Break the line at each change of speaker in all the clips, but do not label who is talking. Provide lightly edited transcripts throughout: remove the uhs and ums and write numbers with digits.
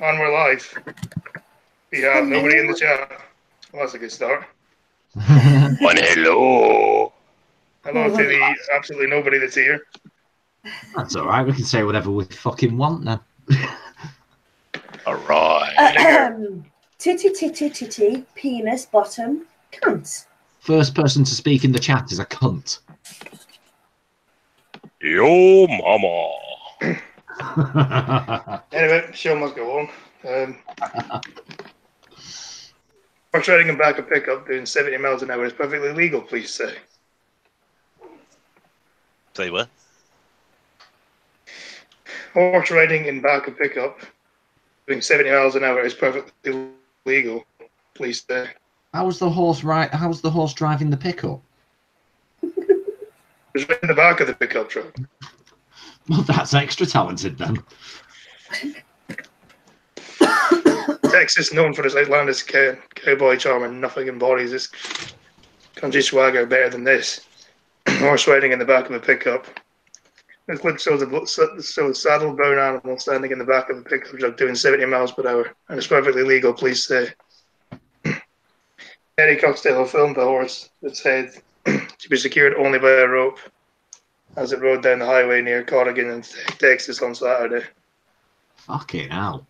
And we're live. We have nobody in the chat. Well, that's a good start.
One hello.
Hello to the absolutely nobody that's here.
That's all right. We can say whatever we fucking want then.
All right.
Titty, penis, bottom, cunt.
First person to speak in the chat is a cunt.
Yo, mama.
Anyway, show must go on. Horse riding and back a pickup doing 70 miles an hour is perfectly legal, please say.
Say what?
Horse riding in back a pickup doing 70 miles an hour is perfectly legal, please say.
How's the horse driving the pickup?
It's right in the back of the pickup truck.
Well, that's extra talented then.
Texas, known for its outlandish cowboy charm and nothing embodies its country swagger better than this. Horse riding in the back of a pickup. This clip shows a saddled brown animal standing in the back of a pickup truck doing 70 miles per hour, and it's perfectly legal, please say. Eddie Costello filmed the horse its head to be secured only by a rope as it rode down the highway near Corrigan in Texas on Saturday.
Fucking hell.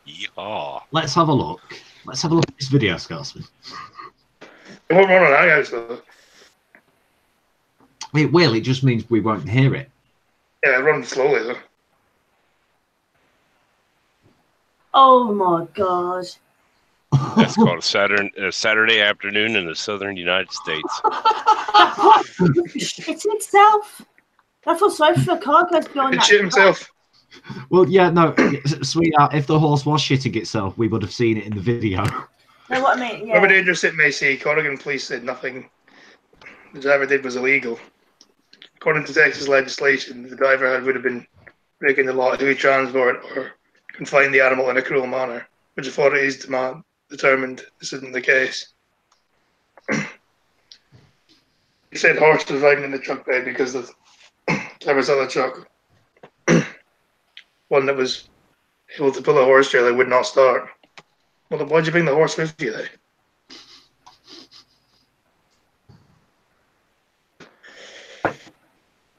Yeehaw.
Let's have a look. Let's have a look at this video, Scotsman.
It won't run on Hangouts though.
It will, it just means we won't hear it.
Yeah, it runs slowly though.
Oh my god.
That's called a Saturday afternoon in the southern United States.
Shit itself. I feel sorry for the car goes beyond
It
that.
shit himself.
Well, yeah, no, sweetheart, if the horse was shitting itself, we would have seen it in the video.
Know what I mean? Yeah.
Whatever dangerous it may see, Corrigan police said nothing the driver did was illegal. According to Texas legislation, the driver would have been breaking the law to transport or confine the animal in a cruel manner, which authorities determined this isn't the case. He said horse was riding in the truck bed because the driver's other truck, one that was able to pull a horse trailer, would not start. Well, then why'd you bring the horse with you then?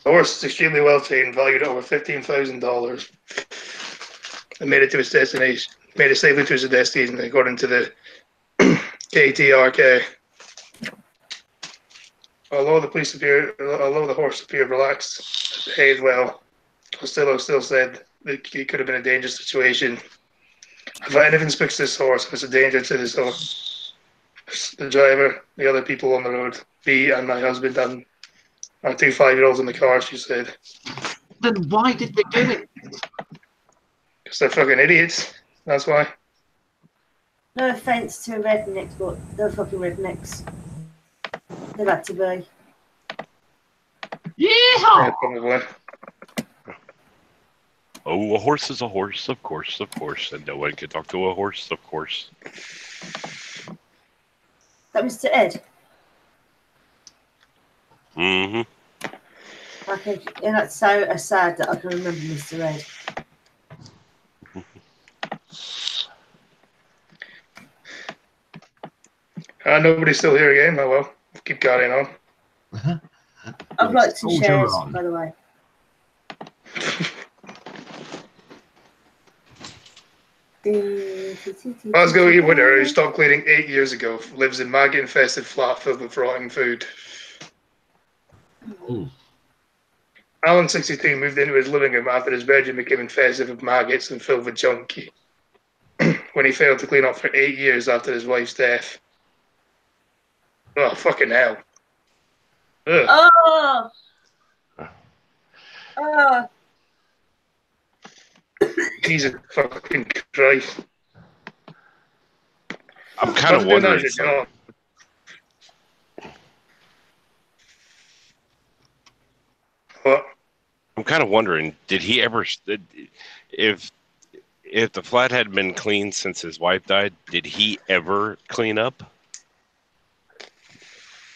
The horse is extremely well trained, valued at over $15,000, and made it to its destination. Made it safely to its destination, according to the KTRK. Although the horse appeared relaxed, behaved well, Costello still said that it could have been a dangerous situation. If anything speaks to this horse, it's a danger to this horse. The driver, the other people on the road, me and my husband and our 2 5-year-olds in the car, she said.
Then why did they do it?
Because they're fucking idiots. That's why.
No offence to rednecks, but they're fucking rednecks. They've had to be.
Yeah, probably.
Oh, a horse is a horse, of course, and no one can talk to a horse, of course.
That Mr. Ed.
Mm-hmm.
Okay, and that's so sad that I can remember Mr. Ed.
Nobody's still here again. Oh well, keep carrying on.
I've liked some
Soldier
shares,
on.
by the way.
Glasgow E. Winter, who stopped cleaning 8 years ago, lives in maggot-infested flat filled with rotting food.
Ooh.
Alan, 62, moved into his living room after his bedroom became infested with maggots and filled with junkie when he failed to clean up for 8 years after his wife's death. Oh, fucking hell. Ugh.
Oh! Oh!
Jesus fucking Christ.
I'm kind of wondering.
What?
I'm kind of wondering, did he ever, if the flat had been clean since his wife died, did he ever clean up?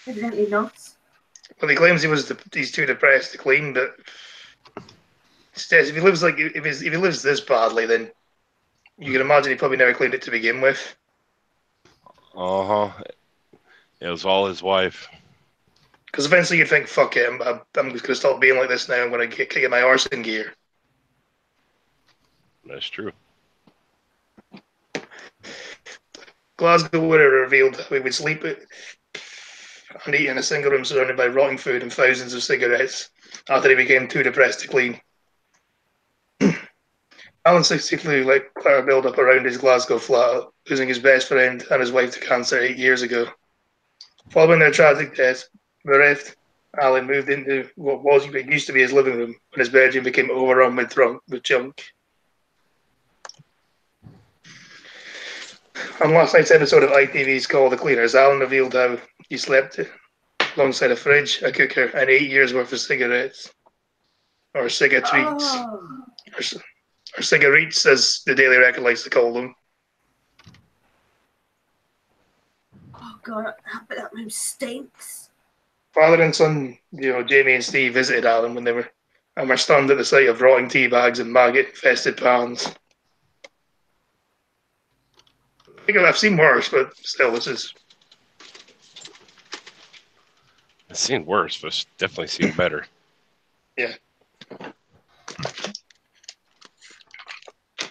Evidently not.
Well, he claims he's too depressed to clean, but he says if he lives this badly, then you can imagine he probably never cleaned it to begin with.
Uh-huh. It was all his wife.
Because eventually you'd think, fuck it, I'm just going to stop being like this now. I'm going to get my arse in gear.
That's true.
Glasgow Water revealed how he would sleep and eat in a single room surrounded by rotting food and thousands of cigarettes after he became too depressed to clean. Alan successfully let Clara build up around his Glasgow flat, losing his best friend and his wife to cancer 8 years ago. Following their tragic deaths, bereft, Alan moved into what used to be his living room when his bedroom became overrun with junk. On last night's episode of ITV's Call the Cleaners, Alan revealed how he slept alongside a fridge, a cooker, and 8 years worth of cigarettes. Or cigarettes.
Oh,
Or cigarettes, as the Daily Record likes to call them.
oh God, that room stinks.
Father and son, Jamie and Steve visited Alan when they were stunned at the sight of rotting tea bags and maggot-infested pans. I think I've seen worse, but still, this is...
I've seen worse, but it's definitely seen better.
Yeah.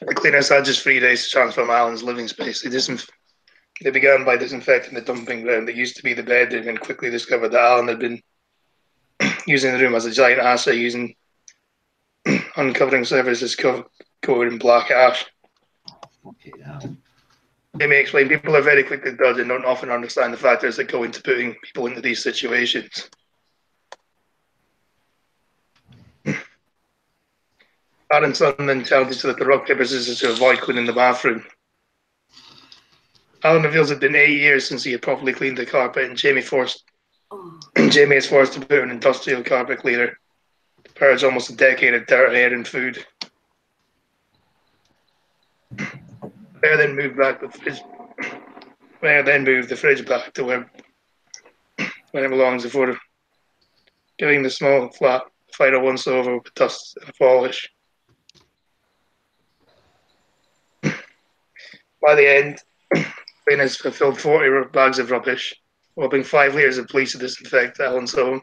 The cleaners had just 3 days to transform Alan's living space. They began by disinfecting the dumping ground that used to be the bedroom and quickly discovered that Alan had been using the room as a giant ashtray, uncovering surfaces covered in black ash. Jamie explained people are very quick to judge and don't often understand the factors that go into putting people into these situations. Dad and son then challenged to the rock, paper, scissors to avoid cleaning the bathroom. Alan reveals it had been 8 years since he had properly cleaned the carpet, and Jamie is forced to put an industrial carpet cleaner to purge almost a decade of dirt, hair, and food. Claire then moved the fridge back to where it belongs before giving the small flat a final once over with dust and polish. By the end, cleaners fulfilled 40 bags of rubbish, whopping 5 litres of police to disinfect Alan's home.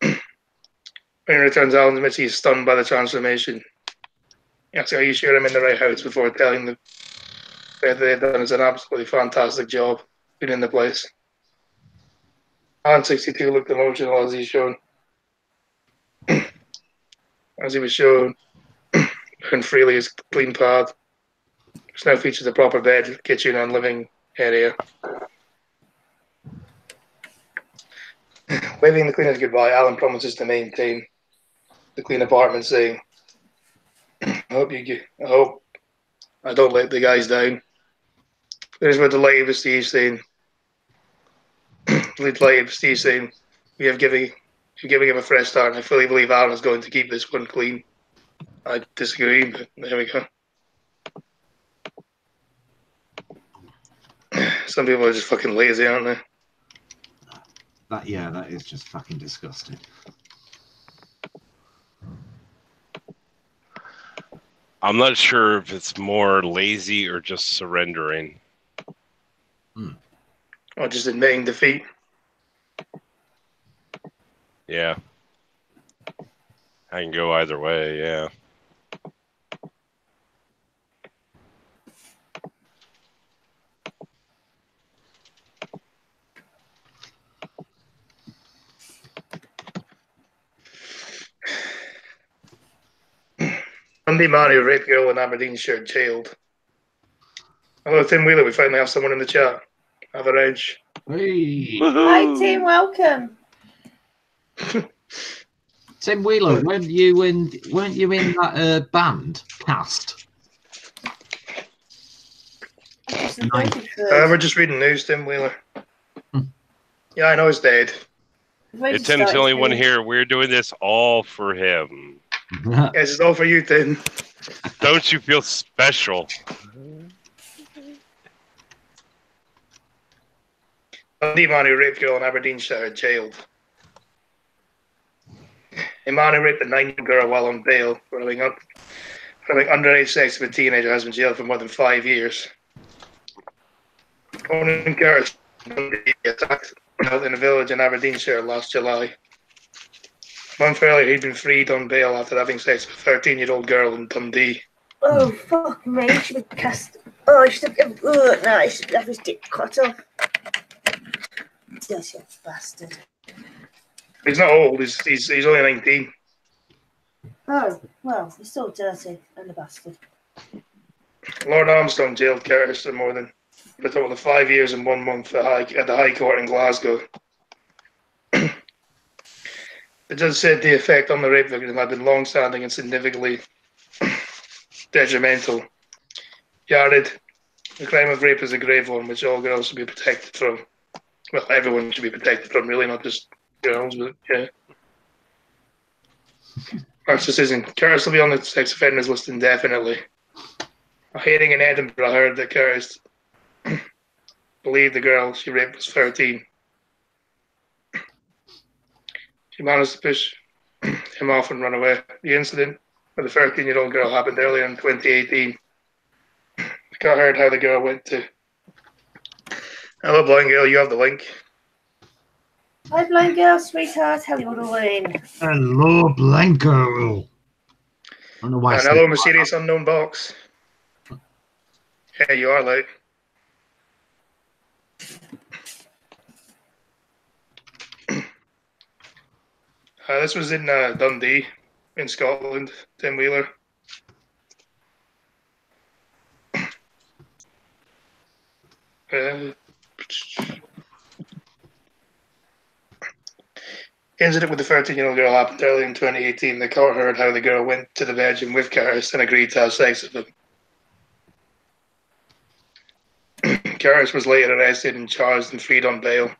When he returns, Alan admits he is stunned by the transformation. He asks, "Are you sure I'm in the right house?" before telling the that they've done is an absolutely fantastic job cleaning the place. Alan 62 looked emotional as he was shown and freely his clean pad, which now features a proper bed, kitchen, and living area. Waving the cleaners goodbye, Alan promises to maintain the clean apartment, saying, I hope I don't let the guys down." Cleaners were delighted with Steve saying, "You're giving him a fresh start, and I fully believe Alan is going to keep this one clean." I disagree, but there we go. Some people are just fucking lazy, aren't they?
That is just fucking disgusting.
I'm not sure if it's more lazy or just surrendering.
Or just admitting defeat.
Yeah. I can go either way, yeah.
Sunday man who raped girl in Aberdeenshire jailed. Hello, Tim Wheeler. We finally have someone in the chat. Have a edge.
Hey.
Hi, Tim. Welcome.
Tim Wheeler, weren't you in that band cast?
We're just reading news, Tim Wheeler. Yeah, I know he's dead.
If Tim's the only one here, we're doing this all for him.
Yes, it's all for you, Tim.
Don't you feel special?
The man who raped girl in Aberdeenshire jailed. A man who raped a 9-year-old girl while on bail for having I think underage sex with a teenager has been jailed for more than 5 years. Owen Curtis attacked in a village in Aberdeenshire last July. A month earlier, he'd been freed on bail after having sex with a 13-year-old girl in Dundee.
Oh, fuck me. I should have cast. Oh, I should have. Oh, no, I should have his dick cut off. Dirty bastard.
He's not old, he's only 19.
Oh, well, he's still dirty and a bastard.
Lord Armstrong jailed Curtis for more than a total of 5 years and 1 month at the High Court in Glasgow. The judge said the effect on the rape victim had been long-standing and significantly detrimental. Yared, the crime of rape is a grave one which all girls should be protected from. Well, everyone should be protected from, really, not just girls, but yeah. Harsh decision. Curtis will be on the sex offenders list indefinitely. A hearing in Edinburgh heard that Curtis believed the girl she raped was 13. She managed to push him off and run away. The incident with the 13-year-old girl happened earlier in 2018. The court heard how the girl went to... Hello, blind girl, you have the link.
Hi, blind girl, sweetheart. How you doing?
Hello, blind girl. I don't know why.
And hello, mysterious unknown box. Yeah, you are late. This was in Dundee, in Scotland. Tim Wheeler. Incident with the 13-year-old girl happened early in 2018. The court heard how the girl went to the bedroom with Curtis and agreed to have sex with him. Curtis was later arrested and charged and freed on bail.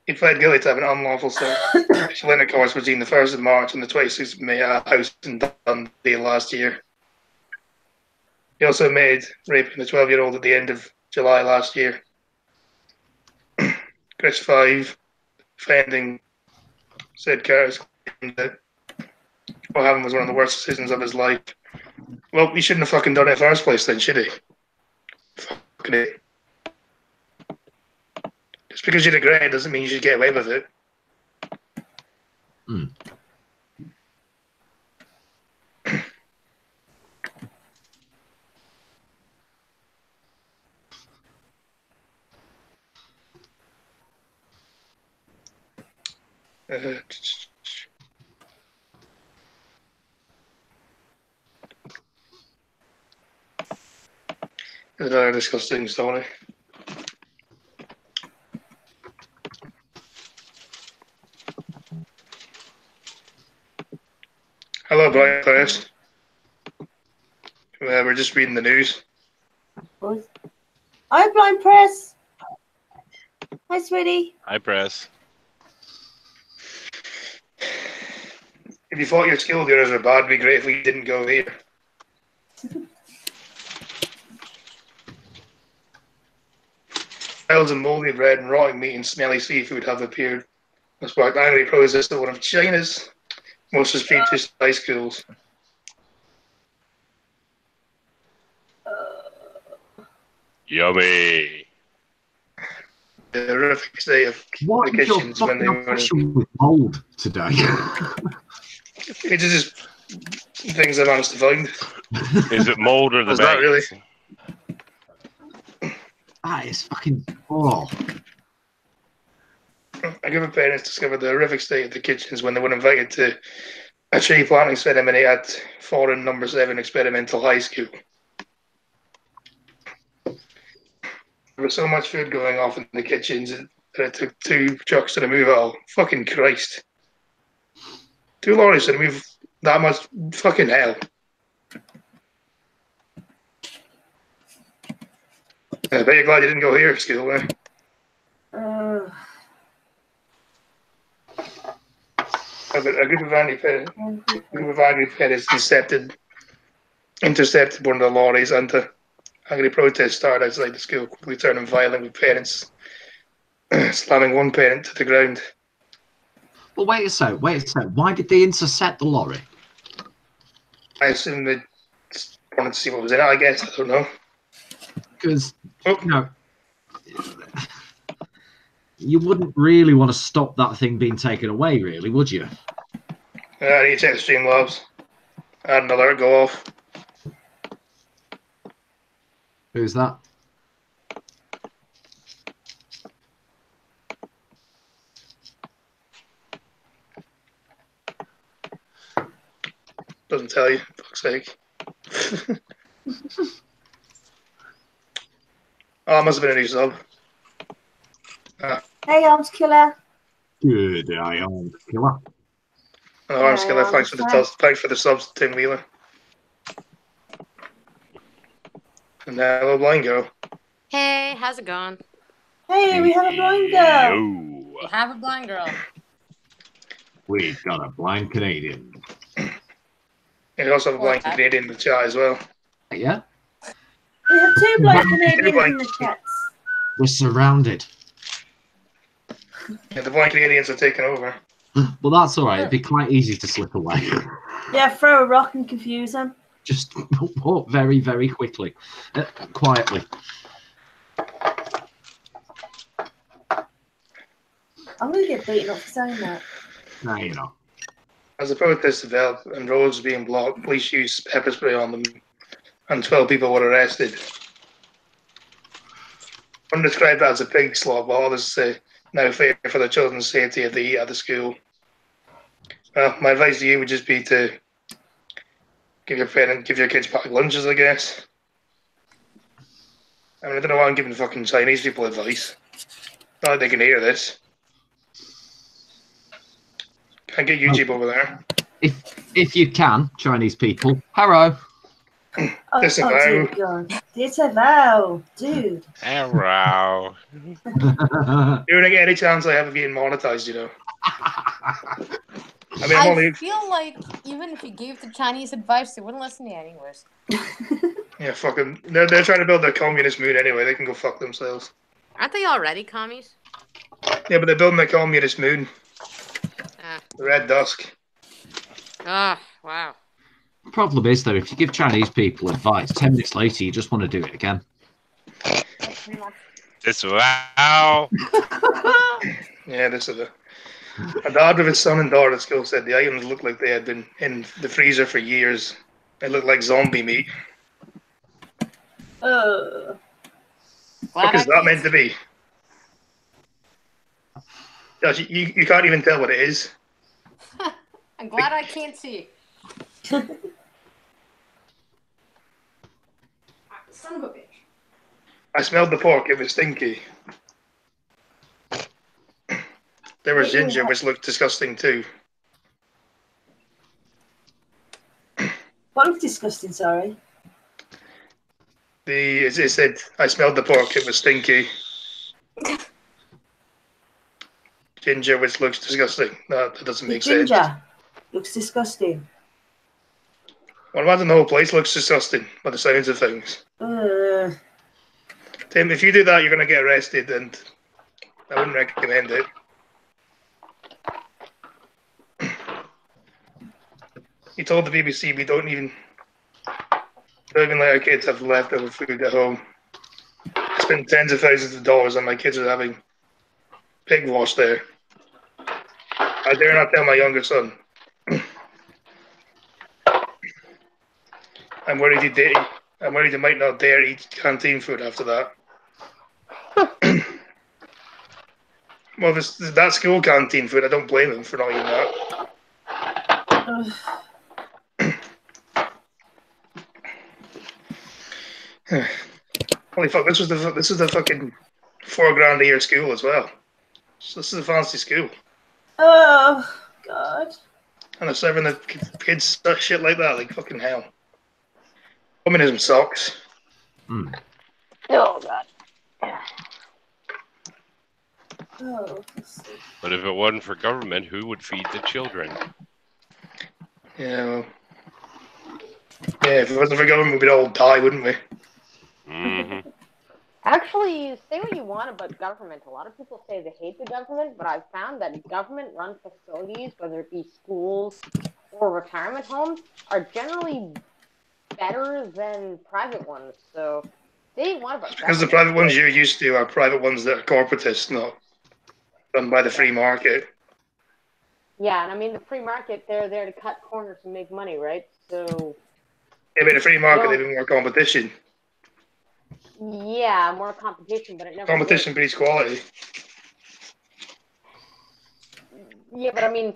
He pled guilty to having unlawful sexual intercourse between the 1st of March and the 26th of May at a house in Dundee last year. He also admitted raping the 12-year-old at the end of July last year. Chris 5, defending, said Curtis that what happened was one of the worst decisions of his life. Well, he shouldn't have fucking done it in the first place then, should he? Fucking it. Just because you regret it doesn't mean you should get away with it.
Mm. It's very disgusting story. Hello, Brian Press. We're just reading the news.
Hi, blind press. Hi, sweetie.
Hi, Press.
If you thought your skill viewers were bad, it'd be great if we didn't go here. Piles of mouldy bread and rotting meat and smelly seafood have appeared. This sparked angry protests at one of China's most prestigious high schools.
Yummy.
The horrific state of
What
the
is your
kitchens when
fucking
they were.
obsession with mold today?
It's just things I managed to find.
Is it mold or the
Was that really?
That is fucking. Oh.
A group of parents discovered the horrific state of the kitchens when they were invited to a tree planting ceremony at foreign number 7 experimental high school. There was so much food going off in the kitchens that it took 2 trucks to remove it all. Fucking Christ. 2 lorries to remove that much fucking hell. I bet you're glad you didn't go here to school, eh? A group of angry parents intercepted one of the lorries, and the angry protest started outside the school, quickly turning violent with parents slamming one parent to the ground.
Well, wait a sec. Why did they intercept the lorry?
I assume they just wanted to see what was in it, I guess. I don't know.
Because, you wouldn't really want to stop that thing being taken away, really, would you?
I need to check the Streamlabs. I had an alert go off.
Who's that?
Doesn't tell you, for fuck's sake. Oh, it must have been a new sub.
Hey, Arms Killer.
Good, I am killer.
Oh, I'm Skiller. Thanks for the subs, Tim Wheeler. And now hello, Blind Girl.
Hey, how's it going?
Hey, we have a blind girl.
Yo.
We have a blind girl.
We've got a blind Canadian.
And we also have a blind Canadian in the chat as well.
Yeah?
We have two blind Canadians in the chats.
We're surrounded.
Yeah, the blind Canadians are taking over.
Well, that's all right. It'd be quite easy to slip away.
Yeah, throw a rock and confuse them.
Just walk very, very quickly. Quietly.
I'm going to get beaten up for saying that.
No, you're not.
As the protests developed and roads being blocked, police used pepper spray on them, and 12 people were arrested. Some described that as a pig slaughter, while others say now fear for the children's safety if they eat at the school. Well, my advice to you would just be to give your kids packed lunches, I guess. I mean, I don't know why I'm giving fucking Chinese people advice. Not like they can hear this. Can't get YouTube over there.
If you can, Chinese people. Hello.
Disavow.
Dear God. Disavow, dude.
Arrow.
You're gonna get any chance I have of being monetized, you know. I mean,
I feel like even if you gave the Chinese advice, they wouldn't listen to you anyways.
yeah, fucking. They're trying to build their communist moon anyway. They can go fuck themselves.
Aren't they already commies?
Yeah, but they're building their communist moon.
Ah.
The Red Dusk.
Ah, wow.
Problem is, though, if you give Chinese people advice, 10 minutes later, you just want to do it again.
Disavow.
Yeah, this is a dad with his son and daughter at school said the items looked like they had been in the freezer for years. It looked like zombie meat. What is that meant to be? Josh, you can't even tell what it is.
I'm glad I can't see. Son of a bitch.
I smelled the pork. It was stinky. There was ginger, which looked disgusting too.
What looked disgusting, sorry?
It said, I smelled the pork. It was stinky. Ginger, which looks disgusting. That doesn't make sense.
Ginger looks disgusting.
Well, imagine the whole place looks disgusting by the sounds of things. Tim, if you do that, you're going to get arrested, and I wouldn't recommend it. He told the BBC we don't even let our kids have leftover food at home. I spent tens of thousands of dollars on my kids are having pig wash there. I dare not tell my younger son. I'm worried he might not dare eat canteen food after that. Well, that school canteen food, I don't blame him for not eating that. Holy fuck! This is the fucking $4,000 a year school as well. So this is a fancy school.
Oh God!
And they're serving the kids shit like that, like fucking hell. Communism sucks.
Oh God.
Oh.
But if it wasn't for government, who would feed the children?
Yeah, well, yeah, if it wasn't for government, we'd all die, wouldn't we?
Mm-hmm.
Actually, say what you want about government. A lot of people say they hate the government, but I've found that government-run facilities, whether it be schools
or retirement homes are generally better than private ones. So they want about
Because the private ones you're used to are private ones that are corporatist, not run by the free market.
Yeah, and I mean the free market, they're there to cut corners and make money, right? So
Yeah, but the free market, they have more competition.
Yeah, more competition, but it never
Competition
works.
breeds quality.
Yeah, but I mean,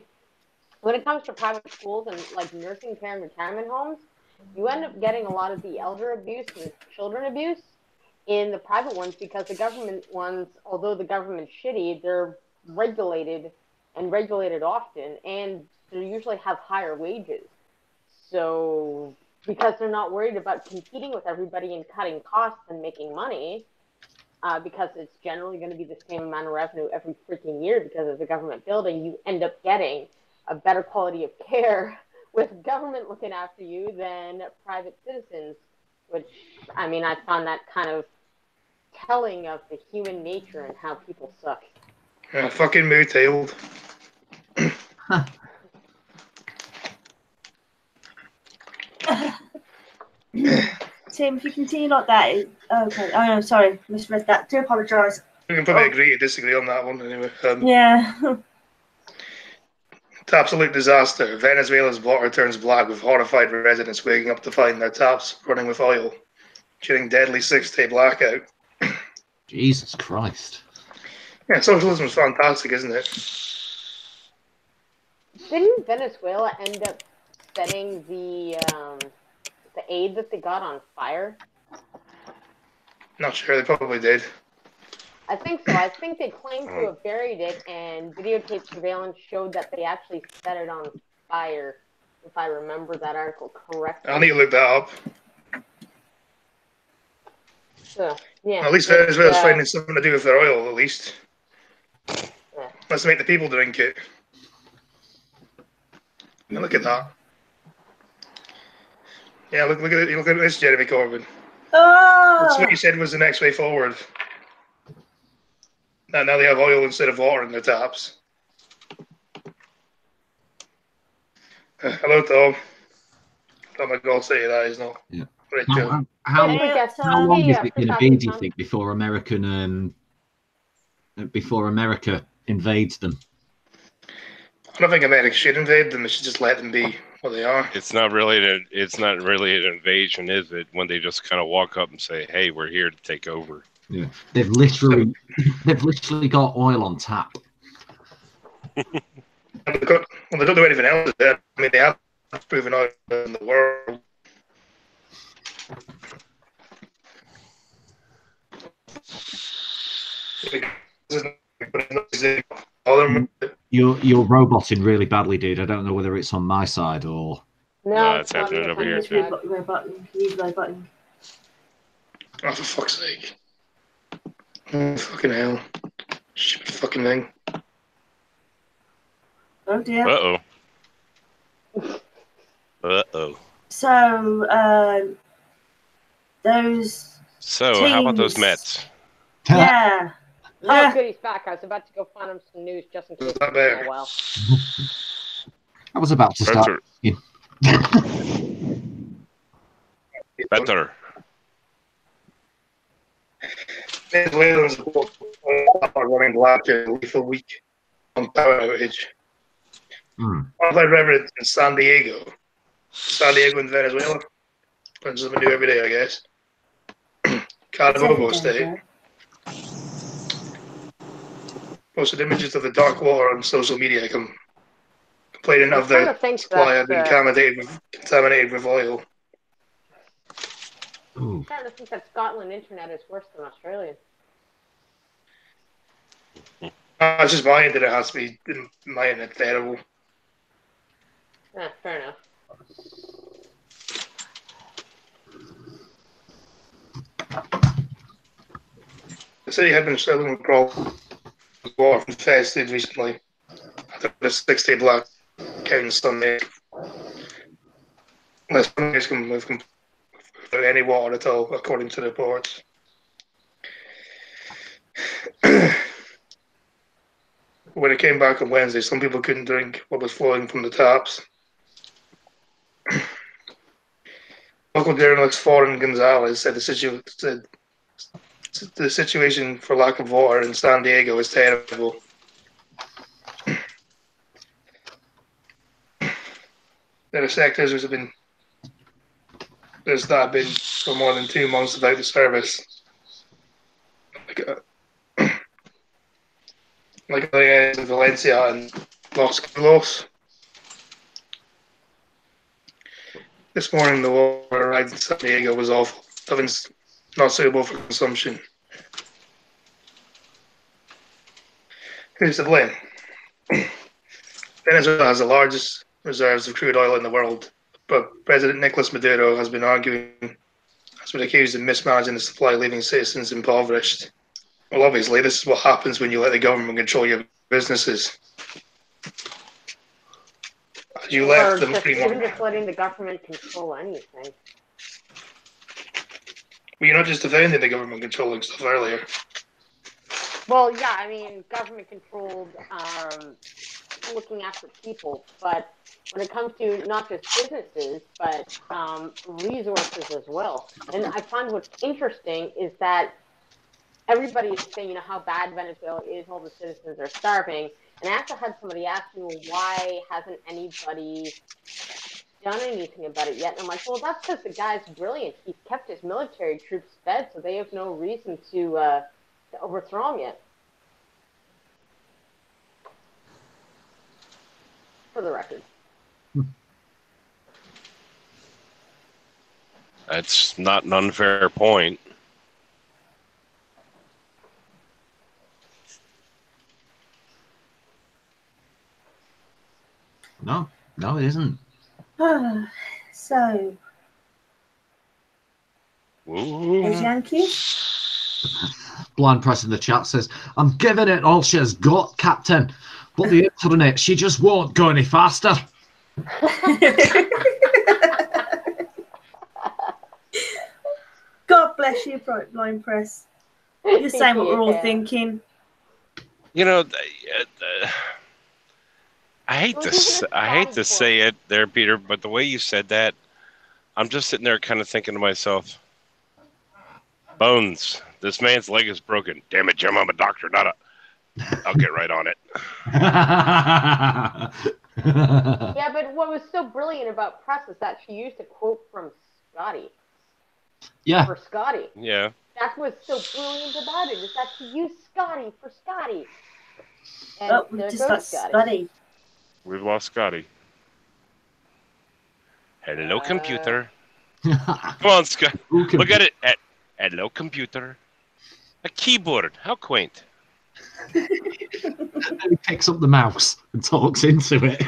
when it comes to private schools and like nursing care and retirement homes, you end up getting a lot of the elder abuse and the children abuse in the private ones because the government ones, although the government's shitty, they're regulated and regulated often, and they usually have higher wages. So because they're not worried about competing with everybody and cutting costs and making money, because it's generally going to be the same amount of revenue every freaking year because of the government building, you end up getting a better quality of care with government looking after you than private citizens, which, I mean, I found that kind of telling of the human nature and how people suck.
Yeah, fucking moo-tailed.
Tim, if you continue like that, okay. Oh no, sorry, misread that. Do apologise.
We can probably agree to disagree on that one anyway.
Yeah.
It's absolute disaster. Venezuela's water turns black with horrified residents waking up to find their taps running with oil during deadly 6-day blackout.
Jesus Christ.
Yeah, socialism's fantastic, isn't it?
Didn't Venezuela end up setting the aid that they got on fire?
Not sure, they probably did.
I think so. I think they claimed to have buried it, and videotape surveillance showed that they actually set it on fire, if I remember that article correctly.
I'll need to look that up.
So, yeah.
At least Venezuela's finding something to do with their oil, at least.
Yeah.
Let's make the people drink it. Now look at that. Yeah, look at it. Look at this, Jeremy Corbyn. That's what you said was the next way forward. Now they have oil instead of water in their taps. Hello, Tom. Tom, I gotta say that is not.
Yeah.
Right,
How long is it going to be, do you think, before America invades them?
I don't think America should invade them. It should just let them be what they are.
It's not really an invasion, is it? When they just kind of walk up and say, "Hey, we're here to take over."
Yeah, they've literally got oil on tap.
They don't do anything else. I mean, they have proven oil in the world.
You're roboting really badly, dude. I don't know whether it's on my side or.
No, it's happening over here too.
Button.
Oh, for fuck's sake! Oh, fucking hell! Stupid fucking thing.
Oh dear.
Uh-oh.
So, those.
So, how about those Mets?
Yeah.
Oh, good, he's back. I was about to go find him some news just in case it's been a while.
I was about to start.
Better.
Venezuelans are running black and lethal week on power outage. I've read it in San Diego in Venezuela. Learn something new every day, I guess. Carabobo State. Posted images of the dark water on social media complaining of their supply had been contaminated with oil.
I'm starting to think that Scotland internet is worse than Australian.
It's just my internet has to be my internet terrible.
Fair enough.
The city had been struggling with problems with water infested recently after the 6-day blackout Sunday. Less Sundays can move without any water at all, according to the reports. When it came back on Wednesday, some people couldn't drink what was flowing from the taps. local journalist Foreign Gonzalez said the situation for lack of water in San Diego is terrible. There are sectors there's not been for more than 2 months without the service. Like the areas of Valencia and Los Carlos. This morning, the water arrived in San Diego was awful. Nothing's not suitable for consumption. Who's to blame? Venezuela has the largest reserves of crude oil in the world, but President Nicolas Maduro has been accused of mismanaging the supply, leaving citizens impoverished. Well, obviously, this is what happens when you let the government control your businesses. You left them free
even
market.
just letting the government control anything.
Well, you're not just defending the government controlling stuff earlier.
Well, yeah, I mean, government-controlled looking after people, but when it comes to not just businesses, but resources as well. And I find what's interesting is that everybody is saying, how bad Venezuela is, all the citizens are starving. And I actually had somebody ask me, well, why hasn't anybody done anything about it yet? And I'm like, well, that's because the guy's brilliant. He's kept his military troops fed, so they have no reason to overthrow him yet. For the record.
That's not an unfair point.
No, it isn't.
So, is Yankees?
Blind Press in the chat says, I'm giving it all she's got, Captain. But the internet, she just won't go any faster.
God bless you, Blind Press. You're saying what we're all thinking.
I hate to say it there, Peter, but the way you said that, I'm just sitting there kind of thinking to myself, Bones, this man's leg is broken. Damn it, Jim, I'm a doctor, not a... I'll get right on it.
Yeah, but what was so brilliant about Press is that she used a quote from Scotty.
Yeah.
For Scotty.
Yeah.
That's what's so brilliant about it, is that she used Scotty for Scotty. And
we
there
just
goes
got Scotty.
We've lost Scotty. Hello, computer. Come on, Scott. Look at it. Hello, computer. A keyboard. How quaint.
And he picks up the mouse and talks into it.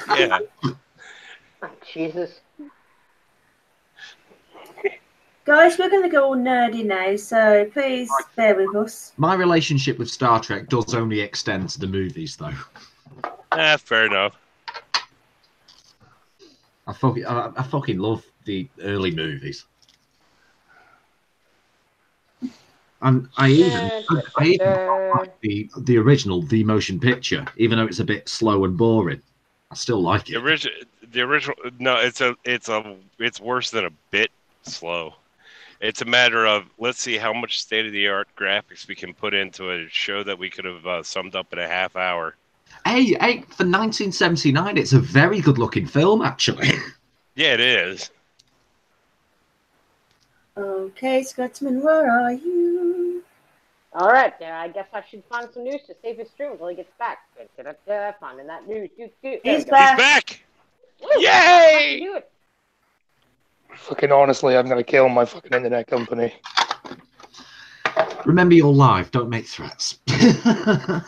Yeah.
Oh, Jesus.
Guys, we're going to go all nerdy now, so please bear with us.
My relationship with Star Trek does only extend to the movies, though.
Fair enough.
I fucking love the early movies. And I even like the original, the motion picture, even though it's a bit slow and boring. I still like it.
The original. No, it's worse than a bit slow. It's a matter of, let's see how much state-of-the-art graphics we can put into a show that we could have summed up in a half hour.
Hey, for 1979, it's a very good-looking film, actually.
Yeah, it is.
Okay, Scotsman, where are you?
All right, I guess I should find some news to save his stream until he gets back. Finding that news.
He's back.
He's back!
Woo!
Yay!
Do it.
Fucking honestly, I'm going to kill my fucking internet company.
Remember you're live. Don't make threats.
I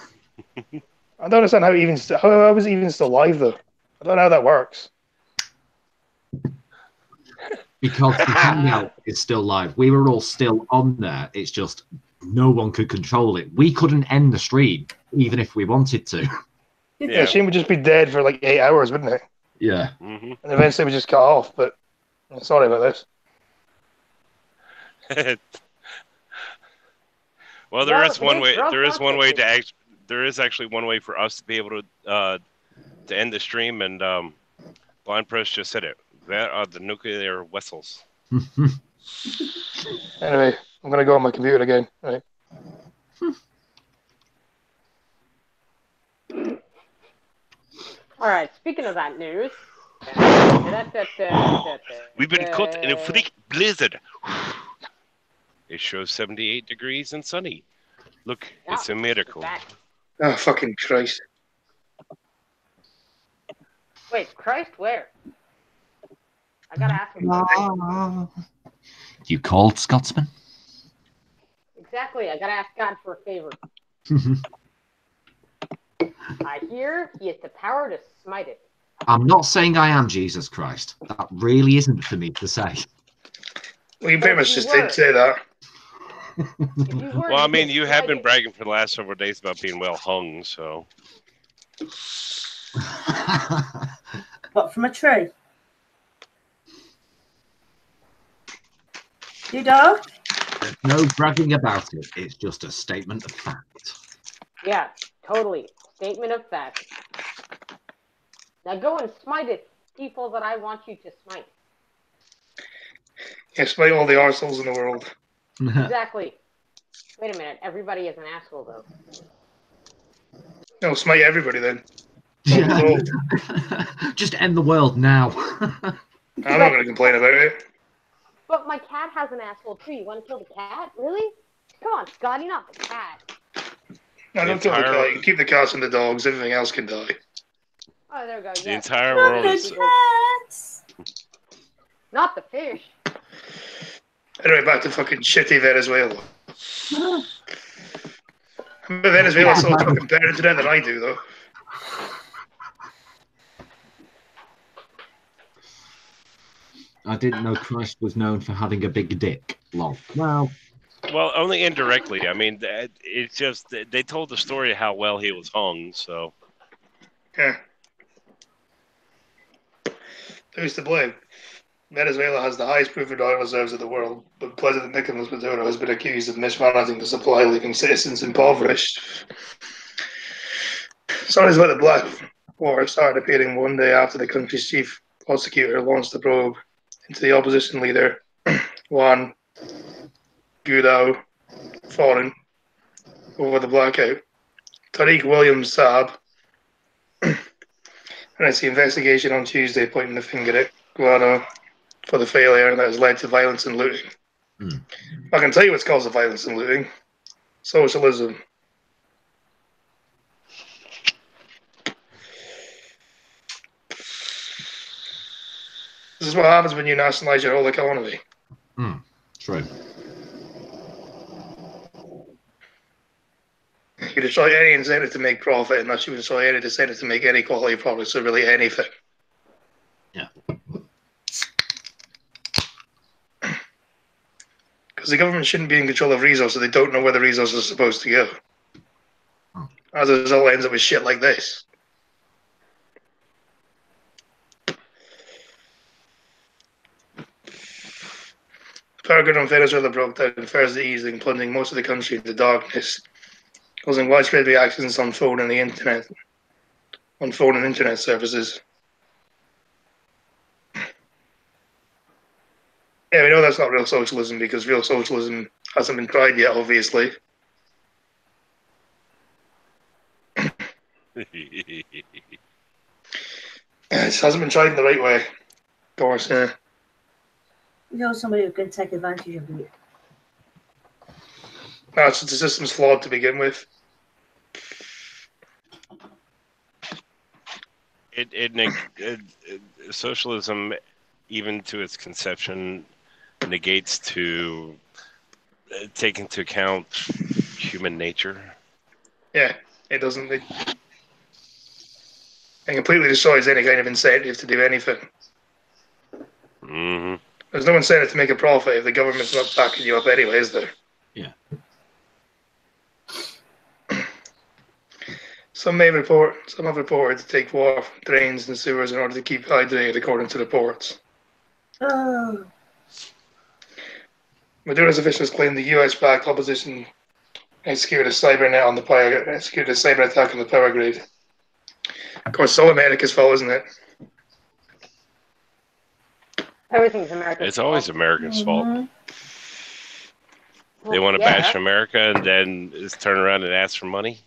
don't understand how I was even still live, though. I don't know how that works.
Because the Hangout is still live. We were all still on there. It's just no one could control it. We couldn't end the stream, even if we wanted to.
Yeah, she would just be dead for like 8 hours, wouldn't it?
Yeah.
Mm-hmm.
And eventually we just cut off, but sorry about this.
Well, there is one way. There is one way to there is actually one way for us to be able to end the stream, and Blind Press just said it. That are the nuclear vessels.
Anyway, I'm gonna go on my computer again. Right.
All right. Speaking of that news.
We've been caught in a freak blizzard. It shows 78 degrees and sunny. Look, it's a miracle.
Oh, fucking Christ.
Wait, Christ, where? I gotta ask him.
You called, Scotsman?
Exactly. I gotta ask God for a favor. I hear he has the power to smite it.
I'm not saying I am Jesus Christ. That really isn't for me to say.
Well, you pretty much just did say that.
Well, I mean, you have been bragging for the last several days about being well hung, so.
What, from a tree? You dog?
No bragging about it. It's just a statement of fact.
Yeah, totally. Statement of fact. Now go and smite it, people that I want you to smite.
Yeah, smite all the arseholes in the world.
Exactly. Wait a minute. Everybody is an asshole, though.
No, smite everybody then.
Just end the world now.
I'm not going to complain about it.
But my cat has an asshole too. You want to kill the cat? Really? Come on, Scotty, not the cat.
No, don't kill the cat. You can keep the cats and the dogs. Everything else can die.
Oh, there we go.
The entire world is...
Cats.
Not the fish.
Anyway, back to fucking shitty Venezuela. Venezuela so fucking better to them than I do, though.
I didn't know Christ was known for having a big dick. Lol. Well,
only indirectly. I mean, it's just they told the story of how well he was hung. So,
yeah. Who's to blame? Venezuela has the highest proof of oil reserves of the world, but President Nicolas Maduro has been accused of mismanaging the supply, leaving citizens impoverished. Stories about the Black War started appearing one day after the country's chief prosecutor launched a probe into the opposition leader, Juan Guaido, fallen over the blackout. Tariq Williams Saab announced the investigation on Tuesday, pointing the finger at Guaido for the failure that has led to violence and looting. I can tell you what's caused the violence and looting. Socialism. This is what happens when you nationalize your whole economy.
True.
You destroy any incentive to make profit, and that's you destroy any incentive to make any quality products or really anything.
Yeah.
Because the government shouldn't be in control of resources. They don't know where the resources are supposed to go. As a result, it ends up with shit like this. Power grid on Venezuela broke down Thursday evening, plunging most of the country into darkness, causing widespread reactions on phone and internet services. Yeah, we know that's not real socialism because real socialism hasn't been tried yet, obviously. It hasn't been tried in the right way, of course. Yeah.
You know somebody who can take advantage of you.
No, it's the system's flawed to begin with.
Socialism, even to its conception, negates to take into account human nature.
Yeah, it doesn't. It completely destroys any kind of incentive to do anything.
Mm-hmm.
There's no incentive to make a profit if the government's not backing you up anyway, is there?
Yeah.
Some have reported to take water from drains and sewers in order to keep hydrated, according to reports.
Oh.
Maduro's officials claim the US-backed opposition executed a cyber attack on the power grid. Of course, it's all America's fault, isn't it?
Everything's America's
It's always
fault.
Americans' fault.
Mhm.
They want to
Yeah.
bash America and then just turn around and ask for money.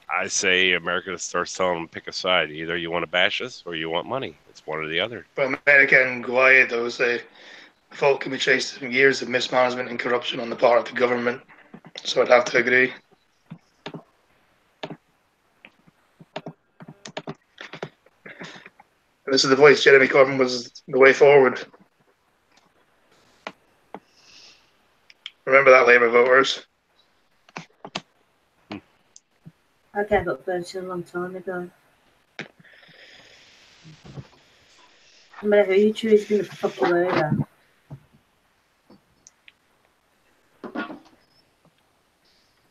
I say America starts telling them pick a side. Either you want to bash us or you want money. It's one or the other.
But America and Goliath, though, say the fault can be traced to years of mismanagement and corruption on the part of the government. So I'd have to agree. And this is the voice. Jeremy Corbyn was the way forward. Remember that, Labour voters.
I gave up voting a long time ago. No matter who you choose, you're going to fuck you over.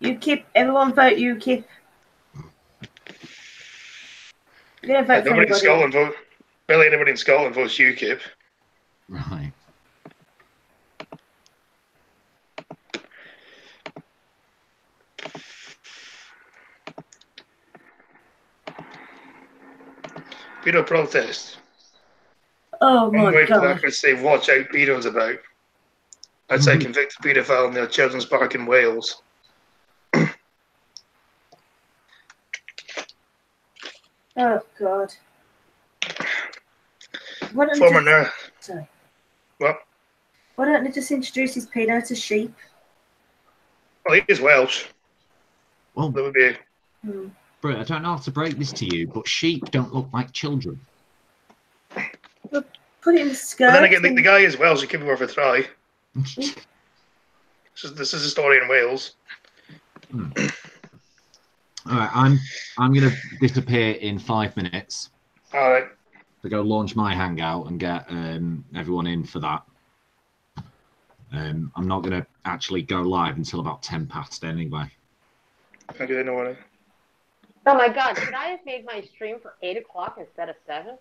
UKIP, everyone vote UKIP. You don't vote for
Nobody in
anybody.
Scotland vote. Barely anybody in Scotland votes UKIP.
Right.
Pedo protest.
Oh
One
my
way
god.
placards say watch out pedos about. I'd say convicted paedophile in the children's park in Wales.
Oh god. Why don't,
Former
they
nurse.
just, sorry.
What?
Why don't they just introduce his pedo to sheep?
Well, he is Welsh.
Well,
That would be.
Hmm.
Bro, I don't know how to break this to you, but sheep don't look like children.
Put it in the skirt.
But then again, the guy is Welsh. It could be worth a try. This is a story in Wales.
All right, I'm gonna disappear in 5 minutes
All right.
to go launch my hangout and get everyone in for that. I'm not gonna actually go live until about 10 past anyway.
Okay, no worry.
Oh my god, should I have made my stream for 8 o'clock instead of 7?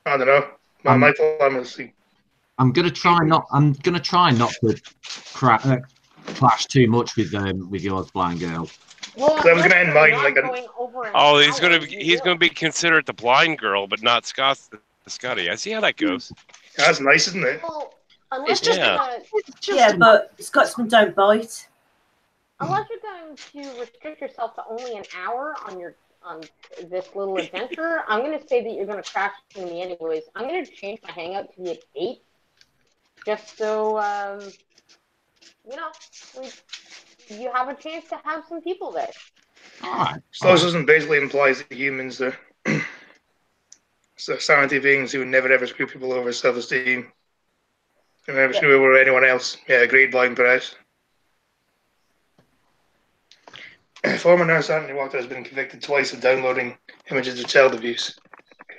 I don't know. My plan was
I'm gonna try not to clash too much with yours, blind girl.
Well,
I was gonna end mine like
going over an
Oh, he's
hour,
gonna be considerate the blind girl, but not Scotty. I see how that goes.
That's nice, isn't it?
Well, unless
It's just-
you're gonna,
Yeah, but Scotsmen don't bite.
unless you're going to restrict yourself to only an hour on this little adventure, I'm gonna say that you're gonna crash into me anyways. I'm gonna change my hangout to be at 8, just so you have a chance to have some people there.
All right.
Stoicism basically implies that humans are sanity beings who never ever screw people over self-esteem. Who never screw over anyone else. Yeah, agreed, blind press. Former nurse Anthony Walker has been convicted twice of downloading images of child abuse.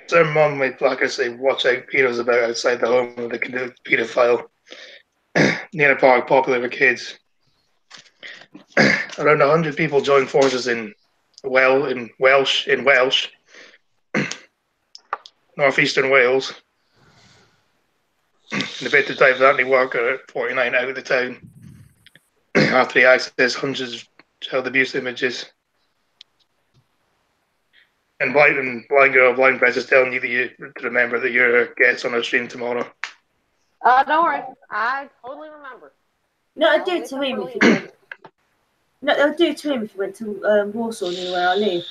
Their mom made placards say, watch out, pedos about outside the home of the pedophile. Near a park popular with kids. Around 100 people joined forces in Welsh, northeastern Wales, in the bid to type Anthony Walker at 49 out of the town after he accessed hundreds of child abuse images. And blind girl, blind press is telling you that you to remember that your guest on our stream tomorrow.
Don't worry, I totally remember.
No, I'd do it to him if you went. No, they'll do it to him if you went to Warsaw, near where I live.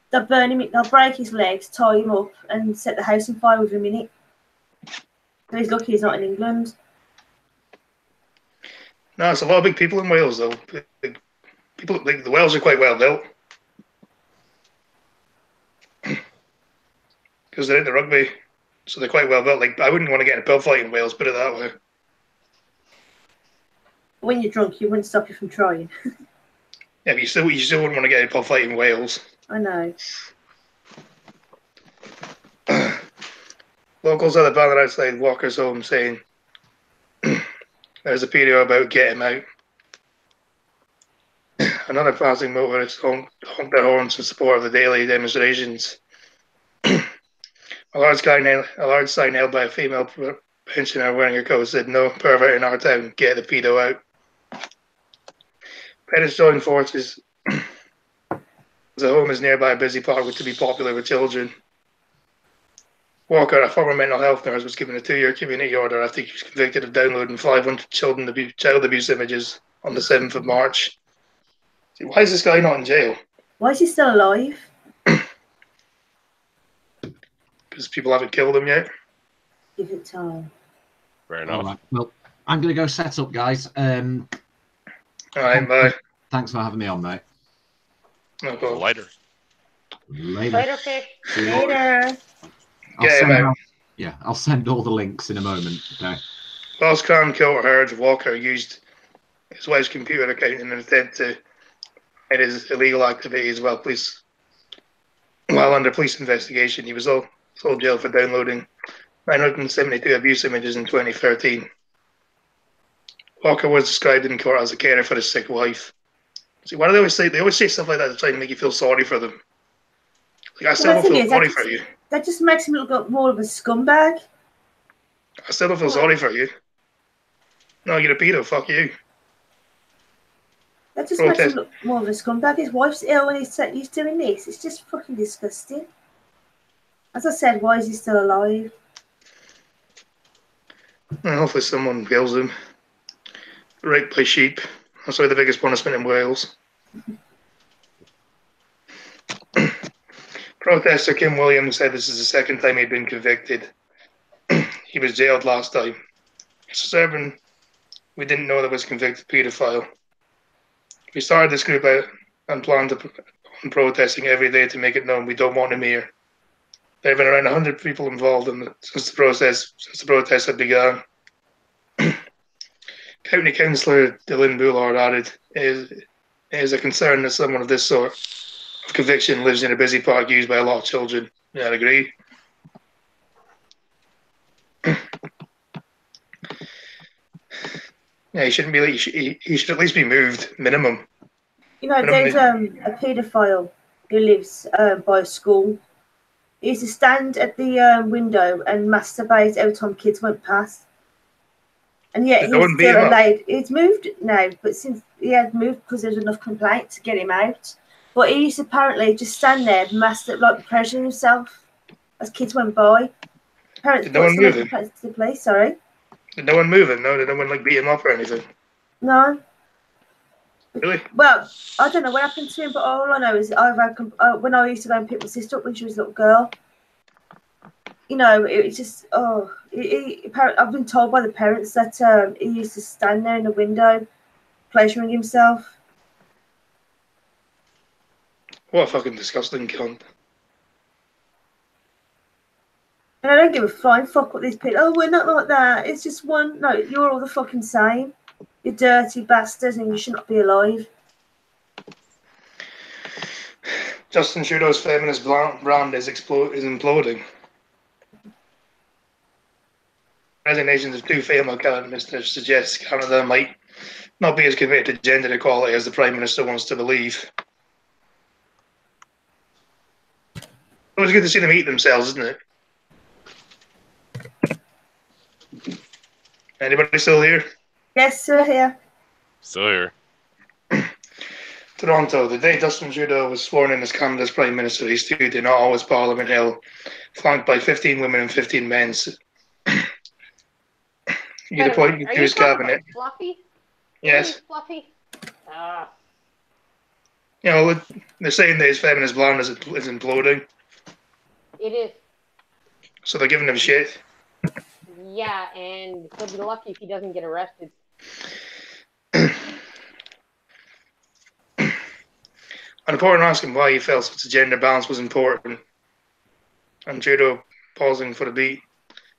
They'll burn him. They'll break his legs, tie him up, and set the house on fire within a minute. So he's lucky he's not in England.
No, it's a lot of big people in Wales, though. People, the Wales are quite well built. Because they're into rugby, so they're quite well built. Like, I wouldn't want to get in a pub fight in Wales, put it that way.
When you're drunk, you wouldn't stop you from trying.
Yeah, but you still wouldn't want to get in a pub fight in Wales.
I know.
Locals had a banner outside Walker's home saying, there's a video about get him out. Another passing motorist honked their horns in support of the daily demonstrations. A large sign held by a female pensioner wearing a coat said, no pervert in our town, get the pedo out. Parents joined forces. The home is nearby a busy park to be popular with children. Walker, a former mental health nurse, was given a 2-year community order after he was convicted of downloading 500 child abuse images on the 7th of March. See, why is this guy not in jail?
Why is he still alive?
Because people haven't killed him yet.
Give it time.
Fair enough.
All right. Well, I'm going to go set up, guys.
All right, bye.
Thanks for having me on, mate.
No problem.
Later.
Later, fish.
Later.
I'll send all the links in a moment. Okay.
Whilst Crown killed Hurd, Walker used his wife's computer account in an attempt to hide his illegal activities while under police investigation. He was also jailed for downloading 972 abuse images in 2013. Walker was described in court as a carer for his sick wife. See, what do they always say? They always say stuff like that to try and make you feel sorry for them. Like, I still don't feel sorry for you.
That just makes him look more of a scumbag.
I still don't feel sorry for you. No, you're a pedo. Fuck you.
That just makes him look more of a scumbag. His wife's ill and he's doing this. It's just fucking disgusting. As I said, why is he still alive?
Well, hopefully someone kills him. Raped by sheep. That's why the biggest punishment in Wales. Protester Kim Williams said this is the second time he'd been convicted. He was jailed last time. Serving, we didn't know there was a convicted paedophile. We started this group out and planned on protesting every day to make it known we don't want him here. There have been around 100 people involved since the protest had begun. County Councillor Dylan Bullard added, it is a concern that someone of this sort of conviction lives in a busy park used by a lot of children. Yeah, I'd agree. Yeah, he shouldn't be. He should at least be moved, minimum.
You know, there's a paedophile who lives by a school. He used to stand at the window and masturbate every time kids went past. And yet he's still allowed. He's moved now, but since he had moved because there's enough complaint to get him out. But he used to apparently just stand there, pressuring himself as kids went by. Parents
Did no one move him?
To the police, sorry.
Did no one move him? No, did no one beat him up or anything?
No.
Really?
Well, I don't know what happened to him, but all I know is when I used to go and pick my sister up when she was a little girl, you know, it was just, I've been told by the parents that he used to stand there in the window, pleasuring himself.
What a fucking disgusting cunt.
And I don't give a flying fuck what these people, we're not like that, it's just one, no, you're all the fucking same. You dirty bastards and you should not be alive.
Justin Trudeau's feminist brand is imploding. Resignations of two female cabinet ministers suggests Canada might not be as committed to gender equality as the Prime Minister wants to believe. Always good to see them eat themselves, isn't it? Anybody still here?
Yes, sir, here.
Still here.
Toronto, the day Justin Trudeau was sworn in as Canada's Prime Minister, he stood in Ottawa's Parliament Hill, flanked by 15 women and 15 men. He appointed to his cabinet.
Fluffy?
Yes.
Fluffy?
You know, they're saying that his feminist brand is imploding.
It is.
So they're giving him shit.
Yeah, and he'll be lucky if he doesn't get arrested.
An reporter asked him why he felt such a gender balance was important. And Trudeau, pausing for the beat,